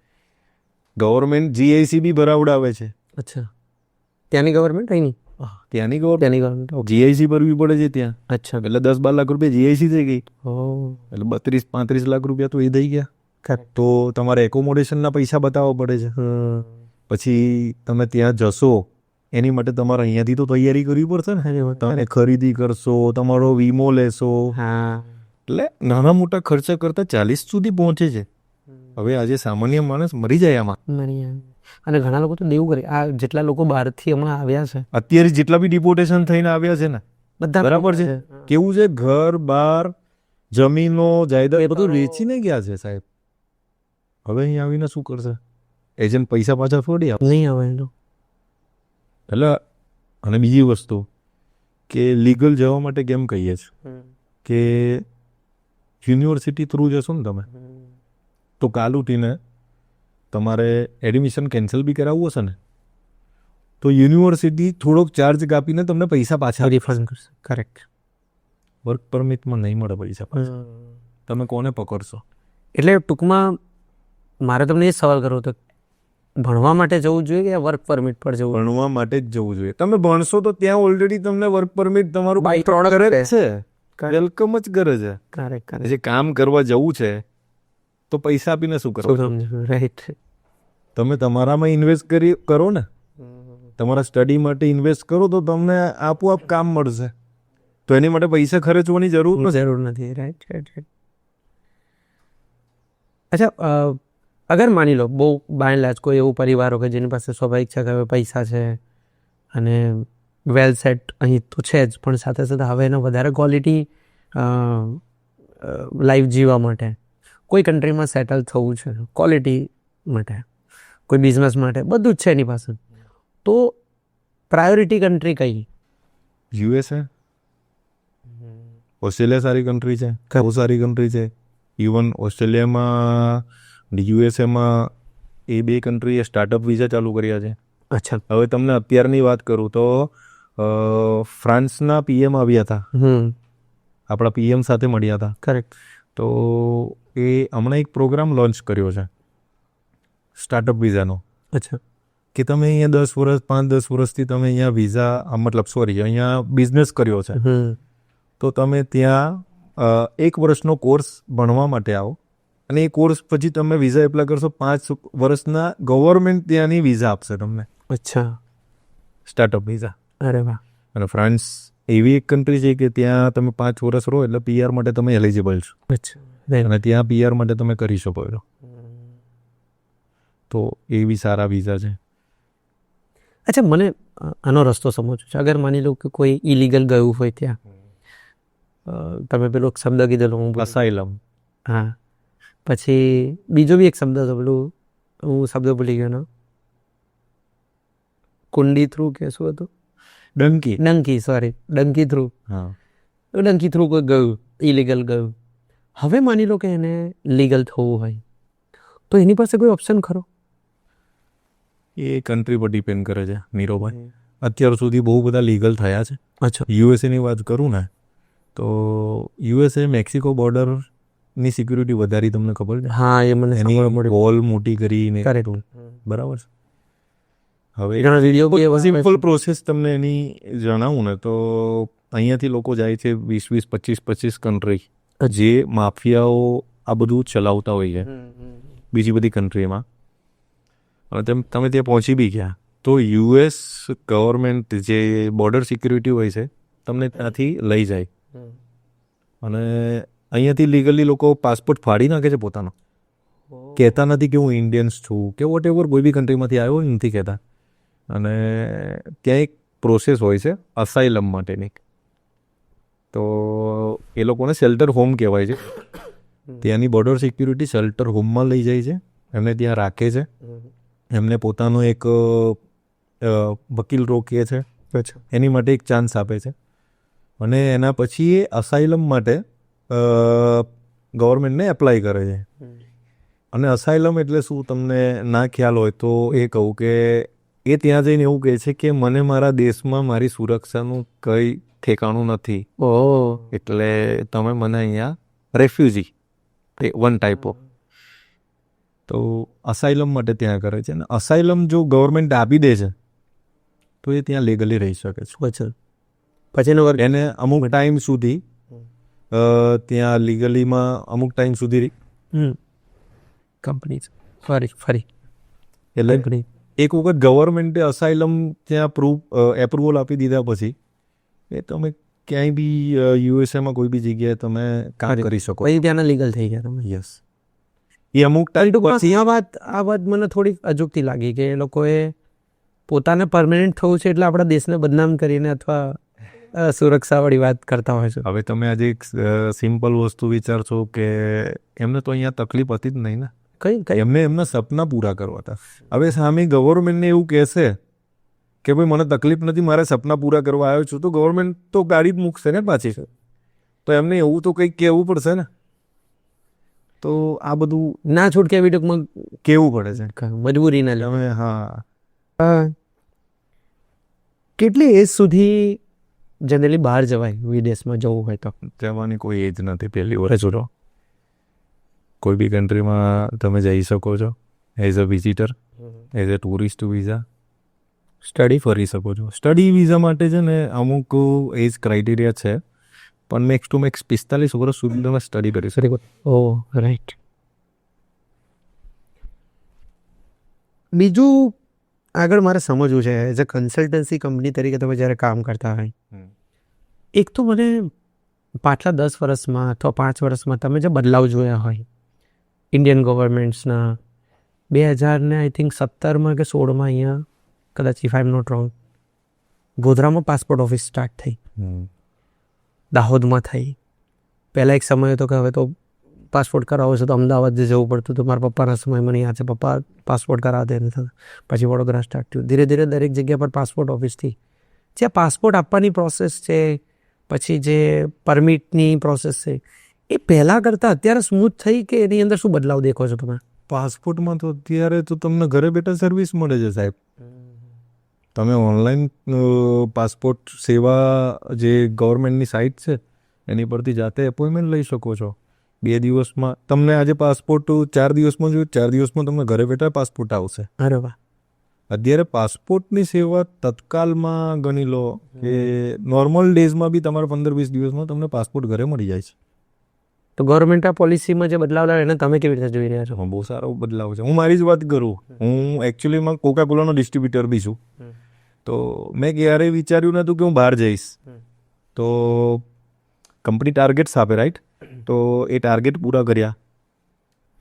ગવર્મેન્ટ GIC બી ભરાવડાવે છે. અચ્છા, ત્યાંની ગવર્મેન્ટ અહીંની? ત્યાંની ત્યાંની ગવર્મેન્ટ. GIC ભરવી પડે છે ત્યાં. અચ્છા, એટલે 10-12 લાખ રૂપિયા GIC થઈ ગઈ. એટલે 32-35 લાખ રૂપિયા તો એ થઈ ગયા. તો તમારે એકોમોડેશનના પૈસા બતાવવા પડે છે. પછી તમે ત્યાં જશો એની માટે તમારે અહીંયાથી તો તૈયારી કરવી પડશે ને. તમે ખરીદી કરશો, તમારો વીમો લેશો, એટલે નાના મોટા ખર્ચા કરતા 40 સુધી પહોંચે છે. હવે આજે સામાન્ય માણસ મરી જાય આમાં. અને ઘણા લોકો તો દેવું કરે. આ જેટલા લોકો બહારથી હમણાં આવ્યા છે, અત્યારે જેટલા બી ડિપોર્ટેશન થઈને આવ્યા છે ને, બધા બરાબર છે. કેવું છે, ઘર બાર જમીનો જાયદાદ એ બધું વેચીને ગયા છે સાહેબ. હવે અહીં આવીને શું કરશે? એજન્ટ પૈસા પાછા થોડી આપે. નહીં આવે એનો. એટલે અને બીજી વસ્તુ કે લીગલ જવા માટે કેમ કહીએ છીએ કે યુનિવર્સિટી થ્રુ જશો ને તમે તો કાલ ઉઠીને તમારે એડમિશન કેન્સલ બી કરાવવું હશે ને તો યુનિવર્સિટી થોડોક ચાર્જ કાપીને તમને પૈસા પાછા રિફંડ કરશે. કરેક્ટ. વર્ક પરમિટમાં નહીં મળે પૈસા પાછા. તમે કોને પકડશો? એટલે ટૂંકમાં મારે તમને એ સવાલ કરવો હતો, ભણવા માટે જવું જોઈએ કે વર્ક પરમિટ પર જવું? ભણવા માટે જ જવું જોઈએ. તમે ભણશો તો ત્યાં ઓલરેડી તમને વર્ક પરમિટ તમારું બાય પ્રોડક્ટ કરે છે, વેલકમ જ કરે છે. કરેક્ટ. જે કામ કરવા જવું છે તો પૈસા આપીને શું કરો? રાઈટ. તમે તમારામાં ઇન્વેસ્ટ કરો ને, તમારા સ્ટડી માટે ઇન્વેસ્ટ કરો તો તમને આપોઆપ કામ મળશે. તો એની માટે પૈસા ખર્ચવાની જરૂર નથી. રાઈટ. અચ્છા, અગર માની લો બહુ બાય લાજ કોઈ એવું પરિવાર હોય કે જેની પાસે સ્વાભાવિક છે કે હવે પૈસા છે અને વેલ સેટ અહીં તો છે જ, પણ સાથે સાથે હવે એને વધારે ક્વોલિટી લાઈફ જીવવા માટે કોઈ કન્ટ્રીમાં સેટલ થવું છે, ક્વોલિટી માટે, કોઈ બિઝનેસ માટે, બધું જ છે એની પાસે, તો પ્રાયોરિટી કન્ટ્રી કઈ? USA, ઓસ્ટ્રેલિયા સારી કન્ટ્રી છે, બહુ સારી કન્ટ્રી છે. ઇવન ઓસ્ટ્રેલિયામાં USAમાં એ 2 કન્ટ્રીએ સ્ટાર્ટઅપ વિઝા ચાલુ કર્યા છે. અચ્છા. હવે તમને અત્યારની વાત કરું તો ફ્રાન્સના PM આવ્યા હતા, આપણા PM સાથે મળ્યા હતા. કરેક્ટ. તો એ હમણાં એક પ્રોગ્રામ લોન્ચ કર્યો છે સ્ટાર્ટઅપ વિઝાનો. અચ્છા. કે તમે અહીંયા 10 વર્ષ 5-10 વર્ષથી તમે અહીંયા વિઝા મતલબ અહીંયા બિઝનેસ કર્યો છે, તો તમે ત્યાં 1 વર્ષનો કોર્સ ભણવા માટે આવો અને એ કોર્સ પછી તમે વિઝા એપ્લાય કરશો, 5 વર્ષના ગવર્મેન્ટ ત્યાંની વિઝા આપશે તમને. અચ્છા, સ્ટાર્ટઅપ વિઝા. અરે વાહ. અને ફ્રાન્સ એવી એક કન્ટ્રી છે કે ત્યાં તમે 5 વર્ષ રહો એટલે PR માટે તમે એલિજિબલ છો. અચ્છા, right. અને ત્યાં PR માટે તમે કરી શકો છો. તો એ બી સારા વિઝા છે. અચ્છા, મને આનો રસ્તો સમજો છે. અગર માની લો કે કોઈ ઇલીગલ ગયું હોય ત્યાં, તમે પેલો શબ્દ કીધેલો હું અસાઇલમ. હા, પછી બીજો બી એક શબ્દ હતો, પેલું હું શબ્દ ભૂલી ગયો, કુંડી થ્રુ કે શું હતું? ડંકી, સોરી, ડંકી થ્રુ. હા, ડંકી થ્રુ કોઈ ગયું, ઇલીગલ ગયું. હવે માની લો કે એને લીગલ થવું હોય તો એની પાસે કોઈ ઓપ્શન ખરો? એ કન્ટ્રી પર ડિપેન્ડ કરે છે નીરોભાઈ. અત્યાર સુધી બહુ બધા લીગલ થયા છે. અચ્છા. યુએસએની વાત કરું ને તો યુએસએ મેક્સિકો બોર્ડરની સિક્યુરિટી વધારી, તમને ખબર છે? હા, એ મને એની વોલ મોટી કરીને. કરેક્ટ. બરાબર છે. હવે એના વિડીયો સિમ્પલ પ્રોસેસ તમને એની જણાવું ને તો અહીંયાથી લોકો જાય છે 20-20, 25-25 કન્ટ્રી, જે માફિયાઓ આ બધું ચલાવતા હોય છે બીજી બધી કન્ટ્રીમાં. અને તમે ત્યાં પહોંચી બી ગયા તો યુએસ ગવર્મેન્ટ જે બોર્ડર સિક્યુરિટી હોય છે તમને ત્યાંથી લઈ જાય. અને અહીંયાથી લીગલી લોકો પાસપોર્ટ ફાડી નાખે છે પોતાનો. કહેતા નથી કે હું ઇન્ડિયન્સ છું કે વોટ એવર, કોઈ બી કન્ટ્રીમાંથી આવ્યો હોય નથી કહેતા. અને ત્યાં એક પ્રોસેસ હોય છે અસાઇલમ માટેની, તો એ લોકોને શેલ્ટર હોમ કહેવાય છે. ત્યાંની બોર્ડર સિક્યુરિટી શેલ્ટર હોમમાં લઈ જાય છે, એમને ત્યાં રાખે છે, એમને પોતાનો એક વકીલ રોકે છે, એની માટે એક ચાન્સ આપે છે. અને એના પછી એ અસાઇલમ માટે ગવર્મેન્ટને એપ્લાય કરે છે. અને અસાઇલમ એટલે શું, તમને ના ખ્યાલ હોય તો એ કહું કે એ ત્યાં જઈને એવું કહે છે કે મને મારા દેશમાં મારી સુરક્ષાનું કંઈ ઠેકાણું નથી, એટલે તમે મને અહીંયા રેફ્યુજી, વન ટાઈપ ઓફ. તો અસાઇલમ માટે ત્યાં કરે છે. અને અસાઇલમ જો ગવર્મેન્ટ આપી દે છે તો એ ત્યાં લીગલી રહી શકે છે. અચ્છા. પછીનો વર્ગ એને અમુક ટાઈમ સુધી ત્યાં લીગલીમાં અમુક ટાઈમ સુધી કંપની ફરી એટલે એક વખત ગવર્મેન્ટે અસાઇલમ ત્યાં એપ્રુવલ આપી દીધા પછી એ તમે ક્યાંય બી યુએસએમાં કોઈ બી જગ્યાએ તમે કામ કરી શકો. પછી ત્યાંના લીગલ થઈ ગયા તમે. યસ. એ અમુક ટાઈમ આ વાત મને થોડીક અજુગતી લાગી કે એ લોકોએ પોતાને પરમેનન્ટ થવું છે એટલે આપણા દેશને બદનામ કરીને અથવા સુરક્ષાવાળી વાત કરતા હોય છે. હવે તમે આજે એક સિમ્પલ વસ્તુ વિચારશો કે એમને તો અહીંયા તકલીફ હતી જ નહીં ને. કઈ એમને એમના સપના પૂરા કરવા હતા. હવે સામે ગવર્મેન્ટને એવું કહેશે કે ભાઈ મને તકલીફ નથી, મારે સપના પૂરા કરવા આવ્યો છું, તો ગવર્મેન્ટ તો ગાડી જ મૂકશે ને પાછી. તો એમને એવું તો કંઈક કહેવું પડશે ને. તો આ બધું ના છૂટકે એવી ટૂંકમાં કેવું પડે છે, મજબૂરી ના લે. તમે હા. કેટલી એજ સુધી જનરલી બહાર જવાય, વિદેશમાં જવું હોય તો? જવાની કોઈ એજ નથી. પહેલી વર્ષ જો કોઈ બી કન્ટ્રીમાં તમે જઈ શકો છો as a visitor, as a tourist visa, study ફરી શકો છો. સ્ટડી વિઝા માટે છે ને અમુક એજ ક્રાઇટેરિયા છે, પણ મેક્સ ટુ મેક્સ 45 વર્ષ સુધી તમે સ્ટડી કરી શકો. ઓહ, રાઈટ. બીજું આગળ મારે સમજવું છે, એઝ અ કન્સલ્ટન્સી કંપની તરીકે તમે જ્યારે કામ કરતા હોય, એક તો મને પાછલા 10 વર્ષમાં અથવા 5 વર્ષમાં તમે જે બદલાવ જોયા હોય ઇન્ડિયન ગવર્મેન્ટ્સના, 2000 આઈ થિંક 17માં કે 16માં અહીંયા કદાચ if I am not wrong ગોધરામાં પાસપોર્ટ ઓફિસ સ્ટાર્ટ થઈ, દાહોદમાં થઈ. પહેલાં એક સમય હતો કે હવે તો પાસપોર્ટ કરાવો છે તો અમદાવાદ જે જવું પડતું હતું. મારા પપ્પાના સમય મને યાદ છે, પપ્પા પાસપોર્ટ કરાવતા નથી. પછી વડોદરા સ્ટાર્ટ થયું. ધીરે ધીરે દરેક જગ્યા પર પાસપોર્ટ ઓફિસથી જે પાસપોર્ટ આપવાની પ્રોસેસ છે, પછી જે પરમિટની પ્રોસેસ છે, એ પહેલાં કરતાં અત્યારે સ્મૂથ થઈ કે એની અંદર શું બદલાવ દેખો છો તમે? પાસપોર્ટમાં તો અત્યારે તો તમને ઘરે બેઠા સર્વિસ મળે છે સાહેબ. તમે ઓનલાઈન પાસપોર્ટ સેવા જે ગવર્મેન્ટની સાઇટ છે એની પરથી જાતે એપોઇન્ટમેન્ટ લઈ શકો છો. 2 દિવસમાં તમને આજે પાસપોર્ટ 4 દિવસમાં જોઈએ, 4 દિવસમાં તમને ઘરે બેઠા પાસપોર્ટ આવશે. અરે વાહ. અત્યારે પાસપોર્ટની સેવા તત્કાલમાં ગણી લો કે નોર્મલ ડેઝમાં બી તમારે 15-20 દિવસમાં તમને પાસપોર્ટ ઘરે મળી જાય છે. તો ગવર્મેન્ટ આ પોલિસીમાં જે બદલાવ લાવે એને તમે કેવી રીતે જોઈ રહ્યા છો? બહુ સારો બદલાવ છે. હું મારી જ વાત કરું, હું એકચ્યુઅલીમાં કોકાકોલાનો ડિસ્ટ્રીબ્યુટર બી છું. તો મેં ક્યારેય વિચાર્યું નહોતું કે હું બહાર જઈશ. તો કંપની ટાર્ગેટ્સ આપે, રાઈટ? તો એ ટાર્ગેટ પૂરા કર્યા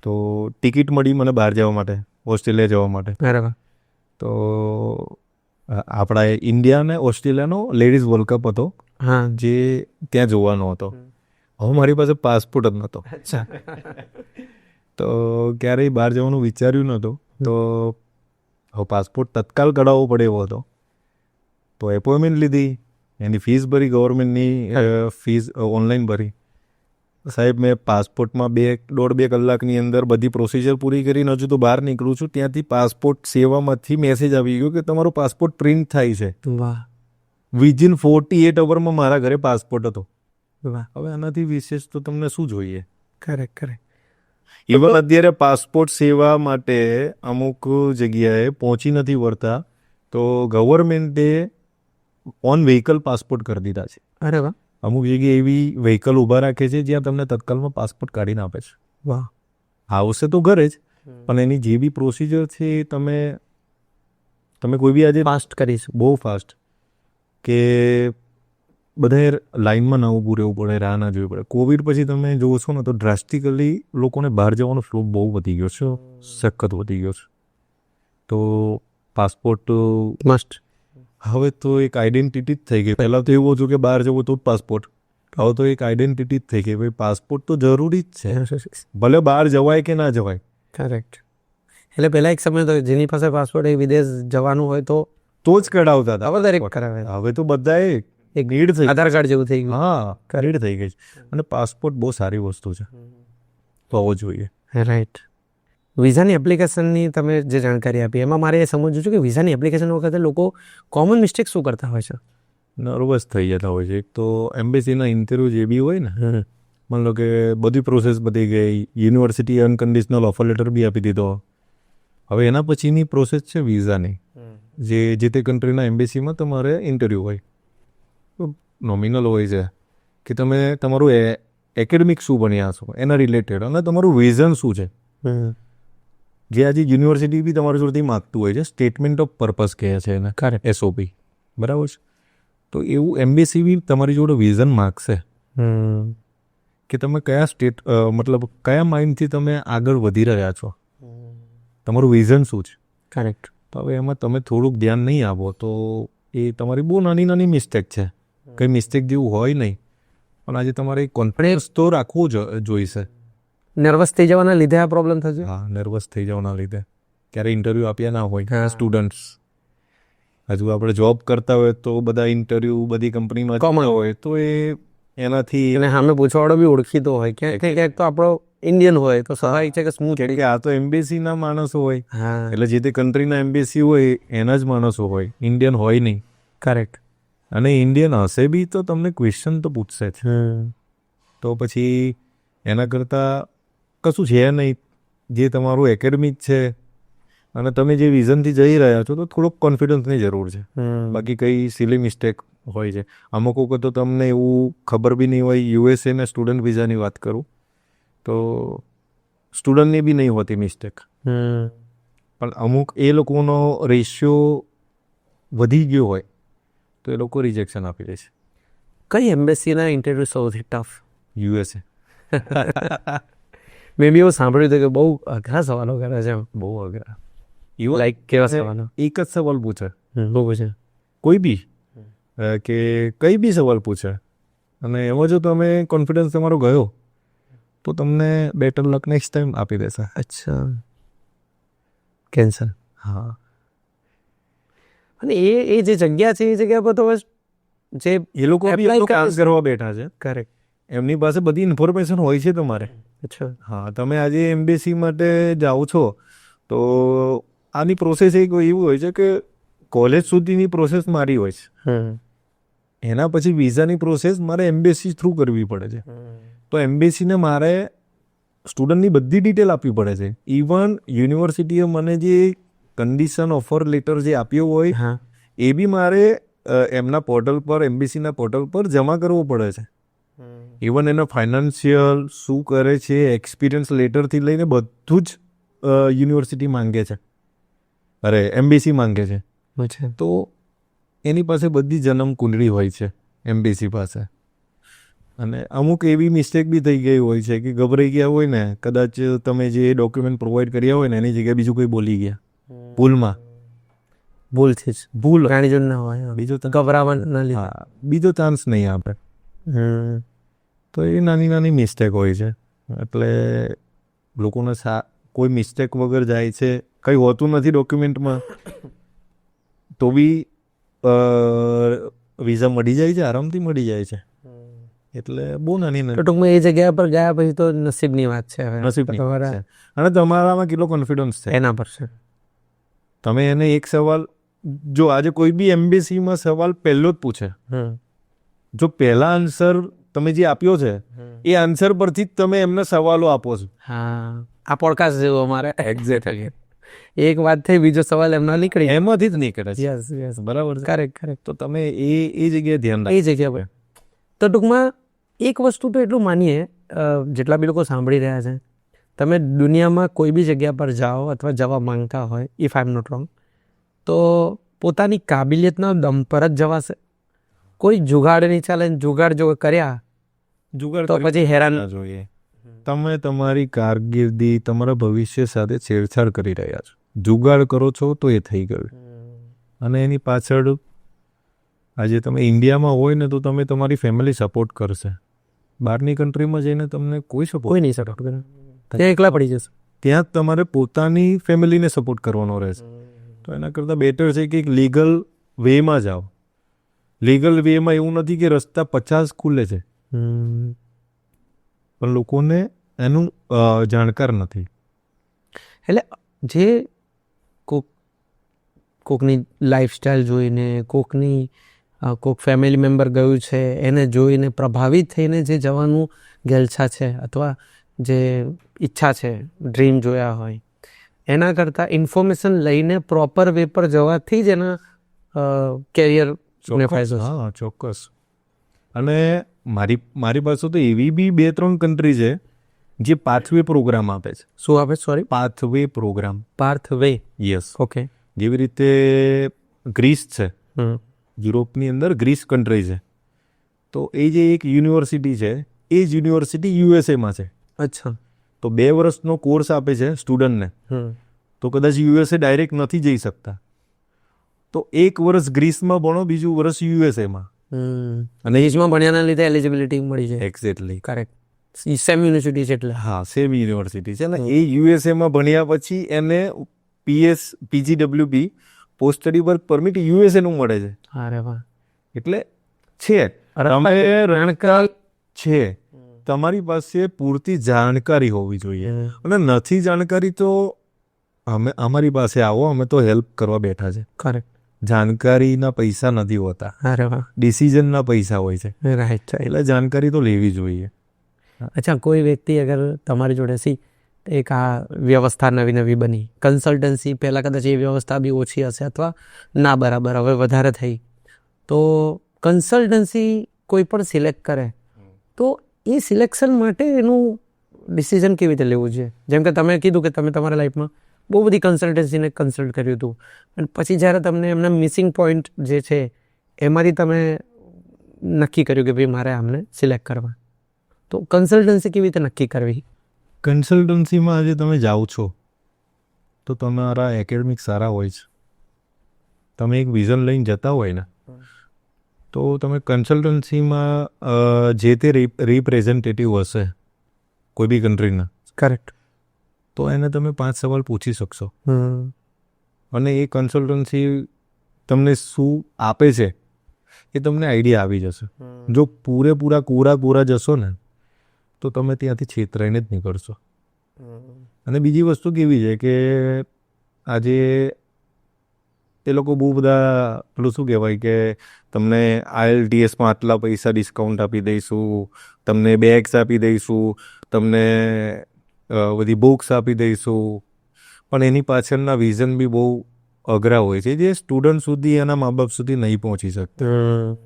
તો ટિકિટ મળી મને બહાર જવા માટે, ઓસ્ટ્રેલિયા જવા માટે. બરાબર. તો આપણા ઇન્ડિયા ને ઓસ્ટ્રેલિયાનો લેડીઝ વર્લ્ડ કપ હતો, હા, જે ત્યાં જોવાનો હતો. હવે મારી પાસે પાસપોર્ટ જ નહોતો, તો ક્યારેય બહાર જવાનું વિચાર્યું નહોતું. તો હવે પાસપોર્ટ તત્કાલ કઢાવવો પડે એવો હતો. તો એપોઇન્ટમેન્ટ લીધી, એની ફીસ ભરી, ગવર્મેન્ટની ફીસ ઓનલાઈન ભરી. સાહેબ મેં પાસપોર્ટમાં 1.5-2 કલાકની અંદર બધી પ્રોસિજર પૂરી કરીને હજુ તો બહાર નીકળું છું, ત્યાંથી પાસપોર્ટ સેવામાંથી મેસેજ આવી ગયો કે તમારો પાસપોર્ટ પ્રિન્ટ થાય છે. વાહ વિધિન 48 અવરમાં મારા ઘરે પાસપોર્ટ હતો. વાહ, હવે આનાથી વિશેષ તો તમને શું જોઈએ? કરેક્ટ. ઇવન અત્યારે પાસપોર્ટ સેવા માટે અમુક જગ્યાએ પહોંચી નથી વળતા, તો ગવર્મેન્ટે ઓન વ્હીકલ પાસપોર્ટ કરી દીધા છે. અરે વાહ. અમુક જગ્યાએ એવી વ્હીકલ ઊભા રાખે છે જ્યાં તમને તત્કાલમાં પાસપોર્ટ કાઢીને આપે છે. વાહ. આવશે તો ઘરે જ, પણ એની જે બી પ્રોસિજર છે એ તમે કોઈ બી આજે ફાસ્ટ કરીશ. બહુ ફાસ્ટ, કે બધાએ લાઇનમાં ના ઊભું રહેવું પડે, રાહ ના જોવી પડે. કોવિડ પછી તમે જોશો ને તો ડ્રાસ્ટિકલી લોકોને બહાર જવાનો ફ્લો બહુ વધી ગયો છે, સખત વધી ગયો છે. તો પાસપોર્ટ મસ્ટ. હવે તો એક આઈડેન્ટિટી જ થઈ ગઈ. પહેલાં તો એવું હતું કે બહાર જવું તો જ પાસપોર્ટ. હવે તો એક આઈડેન્ટિટી જ થઈ ગઈ, ભાઈ પાસપોર્ટ તો જરૂરી જ છે, ભલે બહાર જવાય કે ના જવાય. કરેક્ટ. એટલે પહેલા એક સમય હતો જેની પાસે પાસપોર્ટ એ વિદેશ જવાનું હોય તો જ કઢાવતા હતા. હવે દરેક કરાવે. હવે તો બધાએ એક નીડ થઈ, આધાર કાર્ડ જેવું થઈ ગયું. હા, નીડ થઈ ગઈ છે. અને પાસપોર્ટ બહુ સારી વસ્તુ છે, તો હોવો જોઈએ. રાઈટ. વિઝાની એપ્લિકેશનની તમે જે જાણકારી આપી એમાં મારે એ સમજવું છે કે વિઝાની એપ્લિકેશન વખતે લોકો કોમન મિસ્ટેક શું કરતા હોય છે? નર્વસ થઈ જતા હોય છે. એક તો એમ્બેસીના ઇન્ટરવ્યૂ જે બી હોય ને, માન લો કે બધી પ્રોસેસ પતી ગઈ, યુનિવર્સિટી અનકન્ડિશનલ ઓફર લેટર બી આપી દીધો, હવે એના પછીની પ્રોસેસ છે વિઝાની, જે તે કન્ટ્રીના એમ્બેસીમાં તમારે ઇન્ટરવ્યૂ હોય. નોમિનલ હોય છે કે તમે તમારું એકેડમિક શું બન્યા છો એના રિલેટેડ, અને તમારું વિઝન શું છે, જે આજે યુનિવર્સિટી બી તમારી જોડેથી માગતું હોય છે. સ્ટેટમેન્ટ ઓફ પર્પઝ કહે છે એને, SOP, બરાબર છે? તો એવું એમ્બેસી બી તમારી જોડે વિઝન માગશે કે તમે કયા મતલબ કયા માઇન્ડથી તમે આગળ વધી રહ્યા છો, તમારું વિઝન શું છે. કરેક્ટ. તો હવે એમાં તમે થોડુંક ધ્યાન નહીં આપો તો એ તમારી બહુ નાની નાની મિસ્ટેક છે, કંઈ મિસ્ટેક જેવું હોય નહીં, પણ આજે તમારે કોન્ફિડન્સ તો રાખવું જોઈશે. નર્વસ થઈ જવાના લીધે આ પ્રોબ્લેમ થશે. હા, નર્વસ થઈ જવાના લીધે. ક્યારે ઇન્ટરવ્યૂ આપ્યા ના હોય સ્ટુડન્ટ્સ, હજુ આપણે જોબ કરતા હોય તો બધા ઇન્ટરવ્યૂ બધી કંપનીમાં કોમન હોય, તો એનાથી અને સામે પૂછવાવાળો બી ઓળખીતો હોય, ક્યાંક તો આપણો ઇન્ડિયન હોય તો સહાય છે કે સ્મૂથ, કે આ તો એમ્બેસીના માણસો હોય, હા, એટલે જે તે કન્ટ્રીના એમ્બેસી હોય એના જ માણસો હોય, ઇન્ડિયન હોય નહીં. કરેક્ટ. અને ઇન્ડિયન હશે બી તો તમને ક્વેશ્ચન તો પૂછશે જ. તો પછી એના કરતાં કશું છે નહીં, જે તમારું એકેડમિક છે અને તમે જે વિઝનથી જઈ રહ્યા છો તો થોડોક કોન્ફિડન્સની જરૂર છે. બાકી કઈ સિલી મિસ્ટેક હોય છે. અમુક વખત તો તમને એવું ખબર બી નહીં હોય. યુએસએના સ્ટુડન્ટ વિઝાની વાત કરું તો સ્ટુડન્ટની બી નહીં હોતી મિસ્ટેક, પણ અમુક એ લોકોનો રેશિયો વધી ગયો હોય તો એ લોકો રિજેક્શન આપી દે છે. કઈ એમ્બેસીના ઇન્ટરવ્યૂ સૌથી ટફ? યુએસએ. મેં બી એવું સાંભળ્યું હતું કે બહુ અઘરા સવાલો કરે છે. બહુ અઘરા. લાઈક કેવા સવાલો? એક જ સવાલ પૂછે, બહુ પૂછે કોઈ બી, કે કઈ બી સવાલ પૂછે, અને એમાં જો તમે કોન્ફિડન્સ તમારો ગયો તો તમને બેટર લક નેક્સ્ટ ટાઈમ આપી દેશે. અચ્છા, કેન્સલ. હા, અને એ જે જગ્યા છે એ જગ્યા પર તો જે એ લોકો બી apply કામ કરવા બેઠા છે. કરેક્ટ. એમની પાસે બધી ઇન્ફોર્મેશન હોય છે તમારે. અચ્છા. હા, તમે આજે એમ્બેસી માટે જાઓ છો તો આની પ્રોસેસ એક એવું હોય છે કે કોલેજ સુધીની પ્રોસેસ મારી હોય છે, એના પછી વિઝાની પ્રોસેસ મારે એમ્બેસી થ્રુ કરવી પડે છે. તો એમ્બેસીને મારે સ્ટુડન્ટની બધી ડિટેલ આપવી પડે છે. ઇવન યુનિવર્સિટીએ મને જે કન્ડિશન ઓફર લેટર જે આપ્યો હોય હા એ બી મારે એમના પોર્ટલ પર એમ્બેસીના પોર્ટલ પર જમા કરવો પડે છે. ઇવન એના ફાઇનાન્શિયલ શું કરે છે, એક્સપિરિયન્સ લેટરથી લઈને બધું જ યુનિવર્સિટી માંગે છે, અરે એમ્બેસી માંગે છે. અચ્છા તો એની પાસે બધી જન્મ કુંડળી હોય છે એમ્બેસી પાસે. અને અમુક એવી મિસ્ટેક બી થઈ ગઈ હોય છે કે ગભરાઈ ગયા હોય ને, કદાચ તમે જે ડોક્યુમેન્ટ પ્રોવાઈડ કર્યા હોય ને એની જગ્યાએ બીજું કોઈ બોલી ગયા ભૂલમાં, ભૂલથી જ ભૂલ જાણી જોઈને ના હોય બીજો ગભરાવાના લીધે. હા બીજો ચાન્સ નહીં આપે. તો એ નાની નાની મિસ્ટેક હોય છે. એટલે લોકોને કોઈ મિસ્ટેક વગર જાય છે, કંઈ હોતું નથી ડોક્યુમેન્ટમાં તો બી વિઝા મળી જાય છે, આરામથી મળી જાય છે. એટલે બહુ નાની તો નાની ટૂંકમાં એ જગ્યા પર ગયા પછી તો નસીબની વાત છે. હવે નસીબની તમારા છે. અને તમારામાં કેટલો કોન્ફિડન્સ છે. એના પર છે. તમે એને એક સવાલ, જો આજે કોઈ બી એમ્બેસીમાં સવાલ પહેલો જ પૂછે, જો પહેલા આન્સર તમે જે આપ્યો છે એ આન્સર પરથી જ તમે એમને સવાલો આપો છો. હા આ પોડકાસ્ટ જેવું અમારે એક્ઝેક્ટલી એક વાત થઈ, બીજો સવાલ એમના નીકળી. એમાંથી જ નીકળે છે. યસ યસ બરાબર છે. Correct correct. તો તમે એ જગ્યાએ ધ્યાન એ જગ્યા પર તો ટૂંકમાં એક વસ્તુ તો એટલું માનીએ, જેટલા બી લોકો સાંભળી રહ્યા છે, તમે દુનિયામાં કોઈ બી જગ્યા પર જાઓ અથવા જવા માંગતા હોય, if I am not wrong, તો પોતાની કાબિલિયતના દમ પર જ જવાશે. કોઈ જુગાડ નહીં ચાલે. જુગાડ જો કર્યા જુગાડ તો પછી હેરાન ના જોઈએ. તમે તમારી કારકિર્દી, તમારા ભવિષ્ય સાથે છેડછાડ કરી રહ્યા છો. જુગાડ કરો છો તો એ થઈ ગયું. અને એની પાછળ આજે તમે ઇન્ડિયામાં હોય ને તો તમે તમારી ફેમિલી સપોર્ટ કરશે. બહારની કન્ટ્રીમાં જઈને તમને કોઈ સપોર્ટ કોઈ નહીં સપોર્ટ કરે, ત્યાં એકલા પડી જશે. ત્યાં તમારે પોતાની ફેમિલીને સપોર્ટ કરવાનો રહેશે. તો એના કરતાં બેટર છે કે એક લીગલ વેમાં જાઓ. લીગલ વેમાં એવું નથી કે રસ્તા 50 ખુલે છે, પણ લોકોને એનું જાણકાર નથી. એટલે જે કોકની લાઈફસ્ટાઈલ જોઈને, કોક ફેમિલી મેમ્બર ગયું છે એને જોઈને પ્રભાવિત થઈને જે જવાનું ગેલછા છે અથવા જે ઈચ્છા છે, ડ્રીમ જોયા હોય, એના કરતાં ઇન્ફોર્મેશન લઈને પ્રોપર વે પર જવાથી જ એના કેરિયરને ફાયદો છે. હા ચોક્કસ. અને મારી પાસે તો એવી બી 2-3 કન્ટ્રી છે જે પાથવે પ્રોગ્રામ આપે છે. શું આપે? Sorry, pathway programme. Pathway. Yes. Okay. જેવી રીતે ગ્રીસ છે, યુરોપની અંદર ગ્રીસ કન્ટ્રી છે, તો એ જે એક યુનિવર્સિટી છે એ જ યુનિવર્સિટી યુએસએમાં છે. અચ્છા. તો 2 વર્ષનો કોર્સ આપે છે સ્ટુડન્ટને. તો કદાચ યુએસએ ડાયરેક્ટ નથી જઈ શકતા, તો 1 વર્ષ ગ્રીસમાં ભણો, બીજું વર્ષ યુએસએમાં. અને ઇસમાં ભણ્યાના લીધે એલિજિબિલિટી મળી જાય. એક્ઝેક્ટલી. કરેક્ટ. સેમ યુનિવર્સિટી છે એટલે. હા સેમ યુનિવર્સિટી છે ને. એ યુએસએમાં ભણ્યા પછી એને PGWP post study work permit યુએસએનું મળે છે. અરે વાહ. એટલે છે જાણકાર છે, તમારી પાસે પૂરતી જાણકારી હોવી જોઈએ. અને નથી જાણકારી તો અમારી પાસે આવો, અમે તો હેલ્પ કરવા બેઠા છે. કરેક્ટ. જાણકારીના પૈસા નથી હોતા, અરે વાહ. ડિસિઝનના પૈસા હોય છે. રાઈટ. એટલે જાણકારી તો લેવી જોઈએ. અચ્છા, કોઈ વ્યક્તિ અગર તમારી જોડે એક આ વ્યવસ્થા નવી નવી બની, કન્સલ્ટન્સી પહેલાં કદાચ એ વ્યવસ્થા બી ઓછી હશે અથવા ના બરાબર હવે વધારે થઈ, તો કન્સલ્ટન્સી કોઈ પણ સિલેક્ટ કરે તો એ સિલેક્શન માટે એનું ડિસિઝન કેવી રીતે લેવું જોઈએ? જેમ કે તમે કીધું કે તમે તમારા લાઈફમાં બહુ બધી કન્સલ્ટન્સીને કન્સલ્ટ કર્યું હતું, અને પછી જ્યારે તમને એમના મિસિંગ પોઈન્ટ જે છે એમાંથી તમે નક્કી કર્યું કે ભાઈ મારે આમને સિલેક્ટ કરવા, તો કન્સલ્ટન્સી કેવી રીતે નક્કી કરવી? કન્સલ્ટન્સીમાં આજે તમે જાઓ છો તો તમારા એકેડમિક સારા હોય છે, તમે એક વિઝન લઈને જતા હોય ને, તો તમે કન્સલ્ટન્સીમાં જે તે રિપ્રેઝેન્ટેટિવ હશે કોઈ બી કન્ટ્રીના, કરેક્ટ, તો એને તમે 5 સવાલ પૂછી શકશો. અને એ કન્સલ્ટન્સી તમને શું આપે છે એ તમને આઈડિયા આવી જશે. જો પૂરા જશો ને તો તમે ત્યાંથી છેતરાઈને જ નીકળશો. અને બીજી વસ્તુ કેવી છે કે આજે એ લોકો બહુ બધા પેલું શું કહેવાય કે તમને IELTSમાં આટલા પૈસા ડિસ્કાઉન્ટ આપી દઈશું, તમને બેગ્સ આપી દઈશું, તમને બધી બુક્સ આપી દઈશું, પણ એની પાછળના વિઝન બી બહુ અઘરા હોય છે, જે સ્ટુડન્ટ સુધી એના મા બાપ સુધી નહીં પહોંચી શકતા.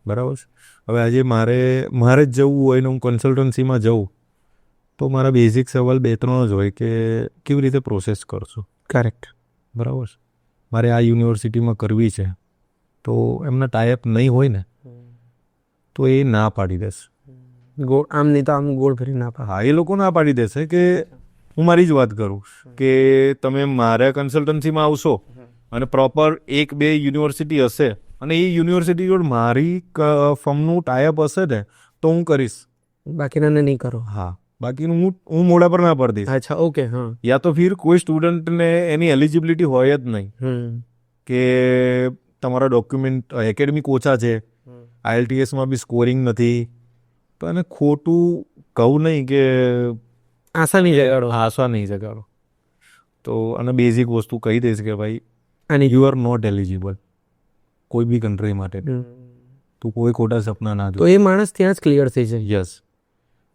બરાબર છે. હવે આજે મારે જ જવું હોય ને હું કન્સલ્ટન્સીમાં જઉં તો મારા બેઝિક સવાલ 2-3 જ હોય કે કેવી રીતે પ્રોસેસ કરશો. કરેક્ટ. બરાબર છે. મારે આ યુનિવર્સિટીમાં કરવી છે તો એમના ટાઈપ નહીં હોય ને તો એ ના પાડી દેશે. ગોળ આમ નહીં તો આમ ગોળ ફરી ના પા. હા, એ લોકો ના પાડી દેશે કે હું મારી જ વાત કરું કે તમે મારા કન્સલ્ટન્સીમાં આવશો અને પ્રોપર 1-2 યુનિવર્સિટી હશે અને એ યુનિવર્સિટી જોડે મારી ફર્મનું ટાઈઅપ હશે ને તો હું કરીશ, બાકીના નહીં કરો. હા, બાકીનું હું મોઢા પર ના પાડી દઈશ. અચ્છા, ઓકે. હા. યા તો ફિર કોઈ સ્ટુડન્ટને એની એલિજિબિલિટી હોય જ નહીં કે તમારા ડોક્યુમેન્ટ એકેડમિક ઓછા છે, IELTSમાં બી સ્કોરિંગ નથી, તો એને ખોટું કહું નહીં કે આશા નહીં જગાડો. આશા નહીં જગાડો. તો અને બેઝિક વસ્તુ કહી દઈશ કે ભાઈ અને યુ આર નોટ એલિજિબલ કોઈ બી કન્ટ્રી માટે. તું કોઈ ખોટા સપના ના તો જો. એ માણસ ત્યાં જ ક્લિયર થઈ જાય. યસ.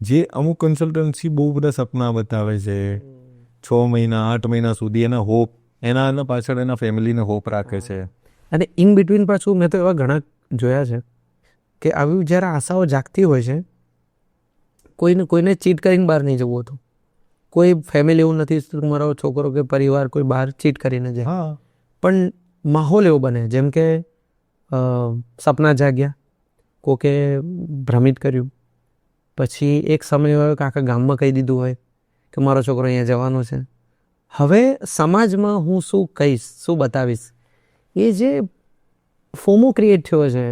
જે અમુક કન્સલ્ટન્સી બહુ બધા સપના બતાવે છે, 6 મહિના 8 મહિના સુધી એના હોપ, એના પાછળ એના ફેમિલીને હોપ રાખે છે. અને ઇન બિટવીન પાછું મેં તો એવા ઘણા જોયા છે કે આવી જ્યારે આશાઓ જાગતી હોય છે, કોઈને ચીટ કરીને બહાર નહીં જવું હતું. કોઈ ફેમિલી એવું નથી તમારો છોકરો કે પરિવાર કોઈ બહાર ચીટ કરીને જાય, હા, પણ માહોલ એવો બને જેમ કે સપના જાગ્યા, કોકે ભ્રમિત કર્યું, પછી એક સમય હોય કે આખા ગામમાં કહી દીધું હોય કે મારો છોકરો અહીંયા જવાનો છે. હવે સમાજમાં હું શું કહીશ, શું બતાવીશ, એ જે ફોમો ક્રિએટ થયો છે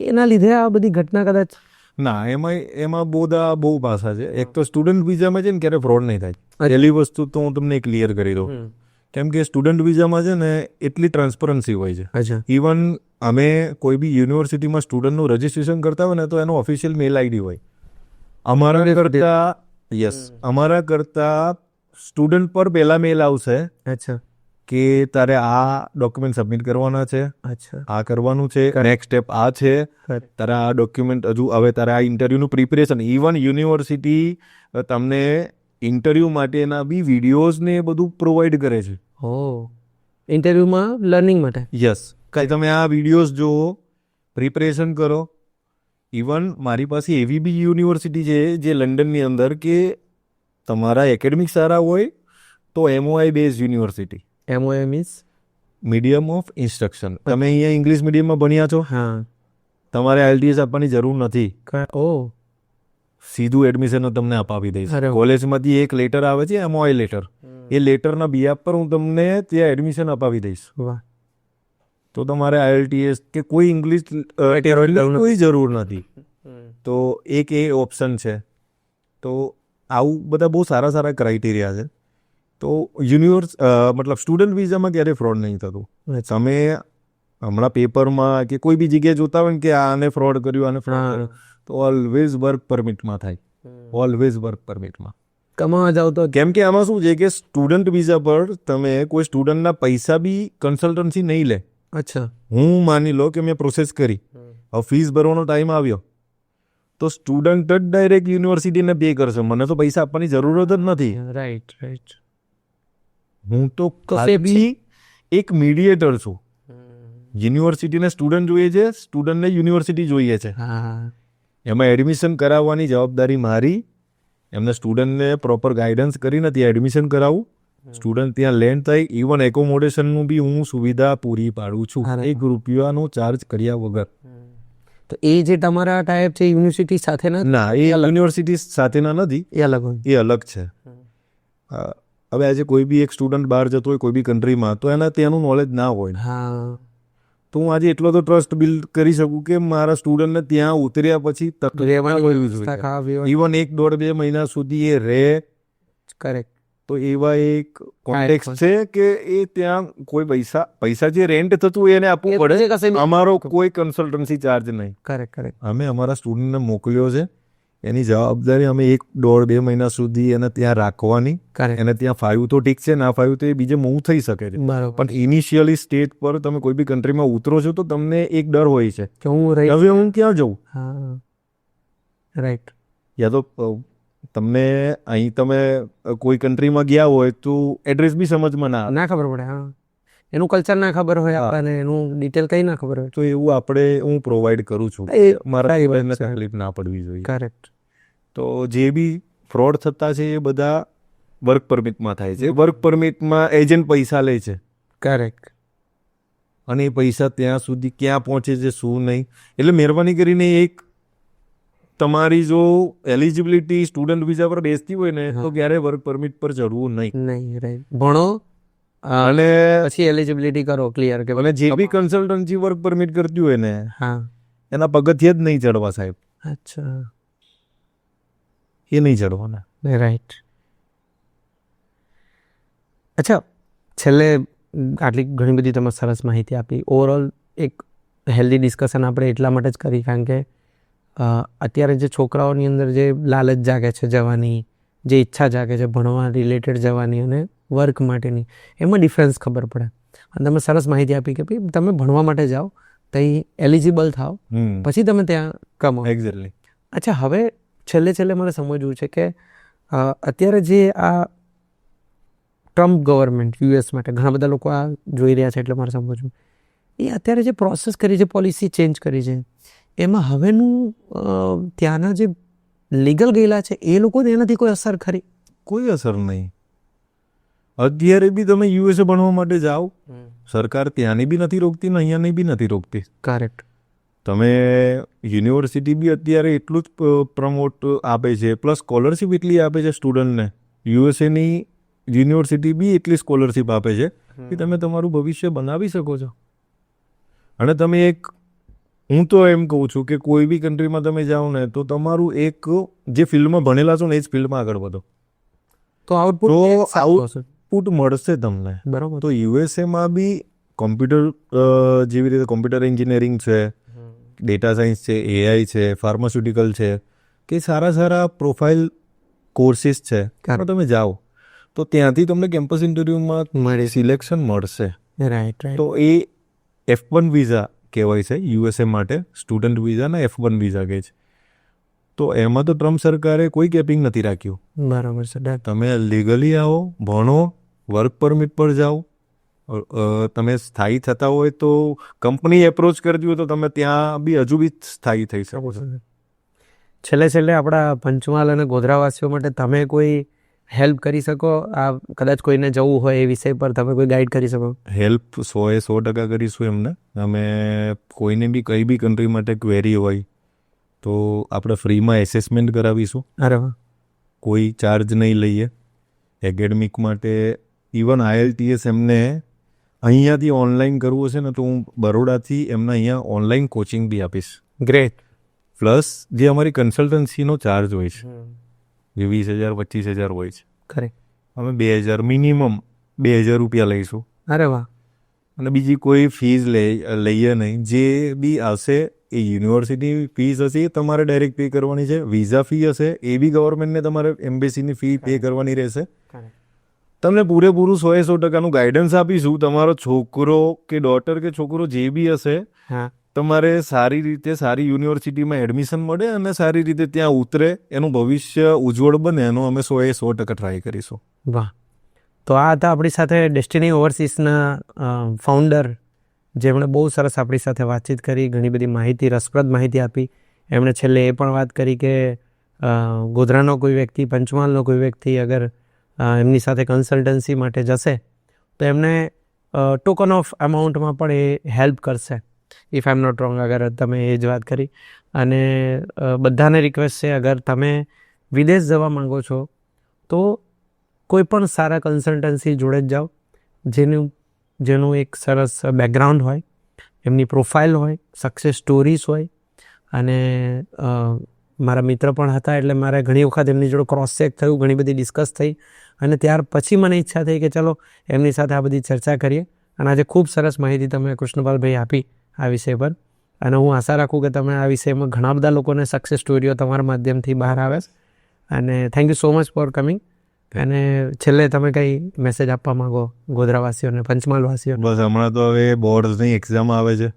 એના લીધે આ બધી ઘટના કદાચ. ના, એમાં બહુ ભાષા છે. એક તો સ્ટુડન્ટ વિઝામાં છે ને ક્યારે ફ્રોડ નહીં થાય. પહેલી વસ્તુ તો હું તમને ક્લિયર કરી દઉં, કેમ કે સ્ટુડન્ટ વિઝામાં છે ને એટલી ટ્રાન્સપરન્સી હોય છે. અચ્છા. ઇવન અમે કોઈ બી યુનિવર્સિટીમાં સ્ટુડન્ટનું રજિસ્ટ્રેશન કરતા હોય ને તો એનો ઓફિશિયલ મેલ આઈડી હોય. અમારા કરતા સ્ટુડન્ટ પર પહેલા મેલ આવશે. અચ્છા. કે તારે આ ડોક્યુમેન્ટ સબમિટ કરવાના છે, અચ્છા. આ કરવાનું છે, નેક્સ્ટ સ્ટેપ આ છે, તારે આ ડોક્યુમેન્ટ હજુ હવે તારે આ ઇન્ટરવ્યુનું પ્રિપેરેશન. ઇવન યુનિવર્સિટી તમને ઇન્ટરવ્યુ માટેના બી વિડીયોઝ ને બધું પ્રોવાઈડ કરે છે. ઓ, ઇન્ટરવ્યુમાં લર્નિંગ માટે. યસ, કે તમે આ વિડીયોઝ જુઓ, પ્રિપેરેશન કરો. ઇવન મારી પાસે એવી બી યુનિવર્સિટી છે જે લંડનની અંદર કે તમારા એકેડમિક સારા હોય તો MOI base university. MOI means medium of instruction. તમે અહીંયા ઇંગ્લિશ મીડિયમમાં ભણ્યા છો, હા, તમારે IELTS આપવાની જરૂર નથી, ઓ સીધું એડમિશન તમને અપાવી દઈશ. અરે વાહ. કોલેજમાંથી એક લેટર આવે છે MOI લેટર, એ લેટરના બિહાફ પર હું તમને ત્યાં એડમિશન અપાવી દઈશ. વાહ. તો તમારે IELTS કે કોઈ ઇંગ્લિશ કોઈ જરૂર નથી. તો એક એ ઓપ્શન છે. તો આવું બધા બહુ સારા ક્રાઇટેરિયા છે. તો મતલબ સ્ટુડન્ટ વિઝામાં ક્યારેય ફ્રોડ નહીં થતું. તમે હમણાં પેપરમાં કે કોઈ બી જગ્યાએ જોતા હોય ને કે આને ફ્રોડ કર્યું, તો ઓલવેઝ વર્ક પરમિટમાં થાય. ઓલવેઝ વર્ક પરમિટમાં કમાવા જાવ તો. કેમ કે આમાં શું છે કે સ્ટુડન્ટ વિઝા પર તમે કોઈ સ્ટુડન્ટના પૈસા બી કન્સલ્ટન્સી નહીં લે. અચ્છા. હું માની લો કે મેં પ્રોસેસ કરી, હવે ફીસ ભરવાનો ટાઈમ આવ્યો તો સ્ટુડન્ટ જ ડાયરેક્ટ યુનિવર્સિટીને પે કરશે. મને તો પૈસા આપવાની જરૂરત જ નથી. રાઈટ. હું તો ખાલી એક મીડિયેટર છું. યુનિવર્સિટીને સ્ટુડન્ટ જોઈએ છે, સ્ટુડન્ટને યુનિવર્સિટી જોઈએ છે. હા. એમાં એડમિશન કરાવવાની જવાબદારી મારી. એમને સ્ટુડન્ટને પ્રોપર ગાઈડન્સ કરીને ત્યાં એડમિશન કરાવું, સ્ટુડન્ટ ત્યાં લેન્ડ થાય. ઇવન એકોમોડેશનનું બી હું સુવિધા પૂરી પાડું છું, ₹1 ચાર્જ કર્યા વગર. તો એ જે તમારા ટાઈપ છે યુનિવર્સિટી સાથેના? ના, એ યુનિવર્સિટી સાથેના નથી, એ અલગ હોય. એ અલગ છે. હવે આજે કોઈ બી એક સ્ટુડન્ટ બહાર જતો હોય કોઈ બી કન્ટ્રીમાં, તો એના ત્યાંનું નોલેજ ના હોય. હા. તો હું આજે એટલો તો ટ્રસ્ટ બિલ્ડ કરી શકું કે મારા સ્ટુડન્ટને ત્યાં ઉતર્યા પછી ઇવન 1-1.5-2 મહિના સુધી એ રહે. કરેક્ટ. તો એવા એક કોન્ટેક્સ છે કે એ ત્યાં કોઈ પૈસા જે રેન્ટ થતું હોય એને આપવું પડે. અમારો કોઈ કન્સલ્ટન્સી ચાર્જ નહીં. કરેક્ટ. અમે અમારા સ્ટુડન્ટને મોકલ્યો છે, એની જવાબદારી અમે 1-1.5-2 મહિના સુધી એને ત્યાં રાખવાની. એને ત્યાં ફાવ્યું તો ઠીક છે, ના ફાવ્યું તો એ બીજે મૂવ થઈ શકે છે. પણ ઇનિશિયલી સ્ટેટ પર તમે કોઈ બી કન્ટ્રીમાં ઉતરો છો તો તમને એક ડર હોય છે કે હવે હું ક્યાં જઉં. રાઈટ. યા તો તમને અહીં તમે કોઈ કન્ટ્રીમાં ગયા હોય તો એડ્રેસ બી સમજમાં ના આવે. ના ખબર પડે. હા, એનું કલ્ચર ના ખબર હોય આપણને, એનું ડિટેલ કંઈ ના ખબર હોય. તો એવું હું પ્રોવાઈડ કરું છું. એ મારા right ભાઈને છે. તકલીફ ના પડવી જોઈએ. કરેક્ટ. તો જે બી ફ્રોડ થતા છે એ બધા વર્ક પરમિટમાં થાય છે. વર્ક પરમિટમાં એજન્ટ પૈસા લે છે કરેક્ટ. અને એ પૈસા ત્યાં સુધી ક્યાં પહોંચે છે શું નહીં. એટલે મહેરબાની કરીને એક તમારી જો એલિજિબિલિટી સ્ટુડન્ટ વિઝા પર બેસતી હોય ને તો ક્યારે વર્ક પરમિટ પર ચડવું નહીં. નહીં, રાઈટ. ભણો અને પછી એલિજિબિલિટી કરો ક્લિયર કે અને જે બી કન્સલ્ટન્સી વર્ક પરમિટ કરતી હોય ને હા. એના પગથિયે જ નહીં ચડવા સાહેબ. અચ્છા, એ નહીં ચડવાના. રાઈટ. અચ્છા, છેલ્લે આટલી ઘણી બધી તમે સરસ માહિતી આપી. ઓવરઓલ એક હેલ્ધી ડિસ્કશન આપણે એટલા માટે જ કરી કારણ કે અત્યારે જે છોકરાઓની અંદર જે લાલચ જાગે છે જવાની, જે ઈચ્છા જાગે છે ભણવા રિલેટેડ જવાની અને વર્ક માટેની, એમાં ડિફરન્સ ખબર પડે. અને તમે સરસ માહિતી આપી કે ભાઈ તમે ભણવા માટે જાઓ, ત્યાં એલિજિબલ થાઓ, પછી તમે ત્યાં કમાઓ. એક્ઝેક્ટલી. અચ્છા, હવે છેલ્લે મારે સમજવું છે કે અત્યારે જે આ ટ્રમ્પ ગવર્મેન્ટ યુએસ માટે ઘણા બધા લોકો આ જોઈ રહ્યા છે એટલે મારે સમજવું, એ અત્યારે જે પ્રોસેસ કરી છે, પોલિસી ચેન્જ કરી છે, એમાં હવેનું ત્યાંના જે લીગલ ગયેલા છે એ લોકોને એનાથી કોઈ અસર ખરી? કોઈ અસર નહીં. અત્યારે બી તમે યુએસએ ભણવા માટે જાઓ, સરકાર ત્યાંની બી નથી રોકતી ને અહીંયાની બી નથી રોકતી. કરેક્ટ. તમે યુનિવર્સિટી બી અત્યારે એટલું જ પ્રમોટ આપે છે, પ્લસ સ્કોલરશિપ એટલી આપે છે સ્ટુડન્ટને. યુએસએની યુનિવર્સિટી બી એટલી સ્કોલરશિપ આપે છે કે તમે તમારું ભવિષ્ય બનાવી શકો છો. અને તમે હું તો એમ કહું છું કે કોઈ બી કન્ટ્રીમાં તમે જાઓ ને તો તમારું એક જે ફિલ્ડમાં ભણેલા છો ને એ જ ફિલ્ડમાં આગળ વધો તો આઉટપુટ મળશે તમને. બરાબર. તો યુએસએમાં બી કોમ્પ્યુટર જેવી રીતે કોમ્પ્યુટર એન્જિનિયરિંગ છે, ડેટા સાયન્સ છે, એઆઈ છે, ફાર્માસ્યુટિકલ છે, કે સારા પ્રોફાઇલ કોર્સિસ છે. તમે જાઓ તો ત્યાંથી તમને કેમ્પસ ઇન્ટરવ્યુમાં સિલેક્શન મળશે. રાઈટ. તો એ F1 વિઝા કહેવાય છે યુએસએ માટે. સ્ટુડન્ટ વિઝાના F1 વિઝા કહે છે. તો એમાં તો ટ્રમ્પ સરકારે કોઈ કેપિંગ નથી રાખ્યું. બરાબર છે. તમે લીગલી આવો, ભણો, વર્ક પરમિટ પર જાઓ. તમે સ્થાયી થતા હોય તો કંપની એપ્રોચ કરતી હોય તો તમે ત્યાં બી હજુ બી સ્થાયી થઈ શકો છો. છેલ્લે આપણા પંચમહાલ અને ગોધરાવાસીઓ માટે તમે કોઈ હેલ્પ કરી શકો? આ કદાચ કોઈને જવું હોય એ વિષય પર તમે કોઈ ગાઈડ કરી શકો? હેલ્પ 100% કરીશું એમને. અમે કોઈને બી કઈ બી કન્ટ્રી માટે ક્વેરી હોય તો આપણે ફ્રીમાં એસેસમેન્ટ કરાવીશું. અરે વાહ. કોઈ ચાર્જ નહીં લઈએ. એકેડમિક માટે ઇવન IELTS એમને અહીંયાથી ઓનલાઈન કરવું હશે ને તો હું બરોડાથી એમને અહીંયા ઓનલાઈન કોચિંગ બી આપીશ. ગ્રેટ. પ્લસ જે અમારી કન્સલ્ટન્સીનો ચાર્જ હોય છે જે 20,000 25,000 હોય છે, ખરે અમે 2,000 મિનિમમ 2,000 રૂપિયા લઈશું. અરે વાહ. અને બીજી કોઈ ફીસ લઈએ નહીં. જે બી આવશે એ યુનિવર્સિટી ફીસ હશે એ તમારે ડાયરેક્ટ પે કરવાની છે. વિઝા ફી હશે એ બી ગવર્મેન્ટને તમારે એમ્બેસીની ફી પે કરવાની રહેશે. તમને પૂરેપૂરું 100% ગાઈડન્સ આપીશું. તમારો છોકરો કે ડોટર કે છોકરો જે બી હશે તમારે સારી રીતે સારી યુનિવર્સિટીમાં એડમિશન મળે અને સારી રીતે ત્યાં ઉતરે, એનું ભવિષ્ય ઉજ્જવળ બને એનો અમે 100% ટ્રાય કરીશું. વાહ. તો આ હતા આપણી સાથે ડેસ્ટિની ઓવરસીસના ફાઉન્ડર, જેમણે બહુ સરસ આપણી સાથે વાતચીત કરી, ઘણી બધી માહિતી, રસપ્રદ માહિતી આપી. એમણે છેલ્લે એ પણ વાત કરી કે ગોધરાનો કોઈ વ્યક્તિ, પંચમહાલનો કોઈ વ્યક્તિ અગર એમની સાથે કન્સલ્ટન્સી માટે જશે તો એમને ટોકન ઓફ અમાઉન્ટમાં પણ એ હેલ્પ કરશે. If I am not wrong, અગર તમે એ જ વાત કરી. અને બધાને રિક્વેસ્ટ છે, અગર તમે વિદેશ જવા માંગો છો તો કોઈ પણ સારા કન્સલ્ટન્સી જોડે જ જાઓ જેનું એક સરસ બેકગ્રાઉન્ડ હોય, એમની પ્રોફાઇલ હોય, સક્સેસ સ્ટોરીઝ હોય. અને મારા મિત્ર પણ હતા એટલે મારે ઘણી વખત એમની જોડે ક્રોસ ચેક થયું, ઘણી બધી ડિસ્કસ થઈ અને ત્યાર પછી મને ઈચ્છા થઈ કે ચલો એમની સાથે આ બધી ચર્ચા કરીએ. અને આજે ખૂબ સરસ માહિતી તમે કૃષ્ણપાલભાઈ આપી આ વિષય પર. અને હું આશા રાખું કે તમે આ વિષયમાં ઘણા બધા લોકોને સક્સેસ સ્ટોરીઓ તમારા માધ્યમથી બહાર આવે. અને thank you so much for coming. અને છેલ્લે તમે કઈ મેસેજ આપવા માંગો ગોધરાવાસીઓને, પંચમહાલવાસીઓને? બસ હમણાં તો હવે બોર્ડની એક્ઝામ આવે છે.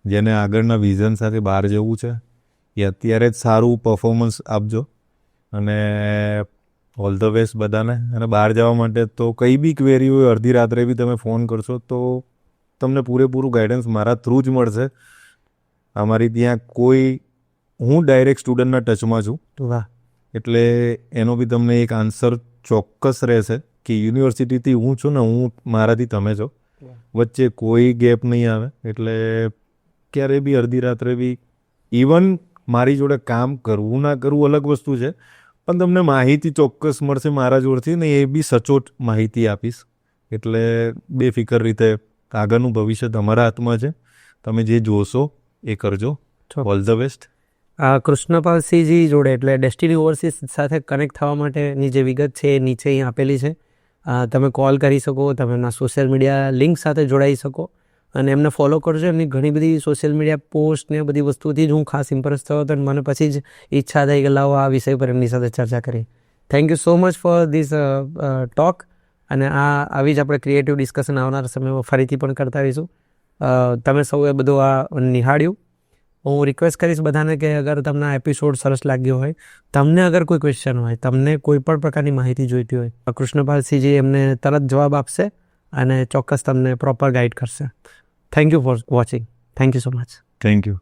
જેને આગળના વિઝન સાથે બહાર જવું છે એ અત્યારે જ સારું પરફોર્મન્સ આપજો અને ઓલ ધ બેસ્ટ બધાને. અને બહાર જવા માટે તો કંઈ બી ક્વેરી હોય અડધી રાત્રે બી તમે ફોન કરશો તો તમને પૂરેપૂરું ગાઈડન્સ મારા થ્રુ જ મળશે. અમારી ત્યાં હું ડાયરેક્ટ સ્ટુડન્ટના ટચમાં છું, વાહ. એટલે એનો બી તમને એક આન્સર ચોક્કસ રહેશે કે યુનિવર્સિટીથી હું છું ને મારાથી તમે છો, વચ્ચે કોઈ ગેપ નહીં આવે. એટલે ક્યારે બી અડધી રાત્રે બી ઇવન મારી જોડે કામ કરવું ના કરવું અલગ વસ્તુ છે, પણ તમને માહિતી ચોક્કસ મળશે મારા જોડથી ને એ બી સચોટ માહિતી આપીશ. એટલે બેફિકર રીતે આગળનું ભવિષ્ય તમારા હાથમાં છે, તમે જે જોશો એ કરજો. All the best. કૃષ્ણપાલસિંહજી જોડે એટલે ડેસ્ટિની ઓવરસીઝ સાથે કનેક્ટ થવા માટેની જે વિગત છે એ નીચે અહીં આપેલી છે. તમે કોલ કરી શકો, તમે એમના સોશિયલ મીડિયા લિંક સાથે જોડાઈ શકો અને એમને ફોલો કરજો. એમની ઘણી બધી સોશિયલ મીડિયા પોસ્ટ ને બધી વસ્તુથી જ હું ખાસ ઇમ્પ્રેસ થયો હતો અને મને પછી જ ઈચ્છા થઈ કે લાવો આ વિષય પર એમની સાથે ચર્ચા કરી. Thank you so much for this talk. અને આવી જ આપણે ક્રિએટિવ ડિસ્કશન આવનારા સમયમાં ફરીથી પણ કરતા રહીશું. તમે સૌએ બધું આ નિહાળ્યું. હું રિક્વેસ્ટ કરીશ બધાને કે અગર તમને આ એપિસોડ સરસ લાગ્યો હોય, તમને અગર કોઈ ક્વેશ્ચન હોય, તમને કોઈ પણ પ્રકારની માહિતી જોઈતી હોય, કૃષ્ણપાલસિંહજી એમને તરત જવાબ આપશે અને ચોક્કસ તમને પ્રોપર ગાઈડ કરશે. Thank you for watching. Thank you so much. Thank you.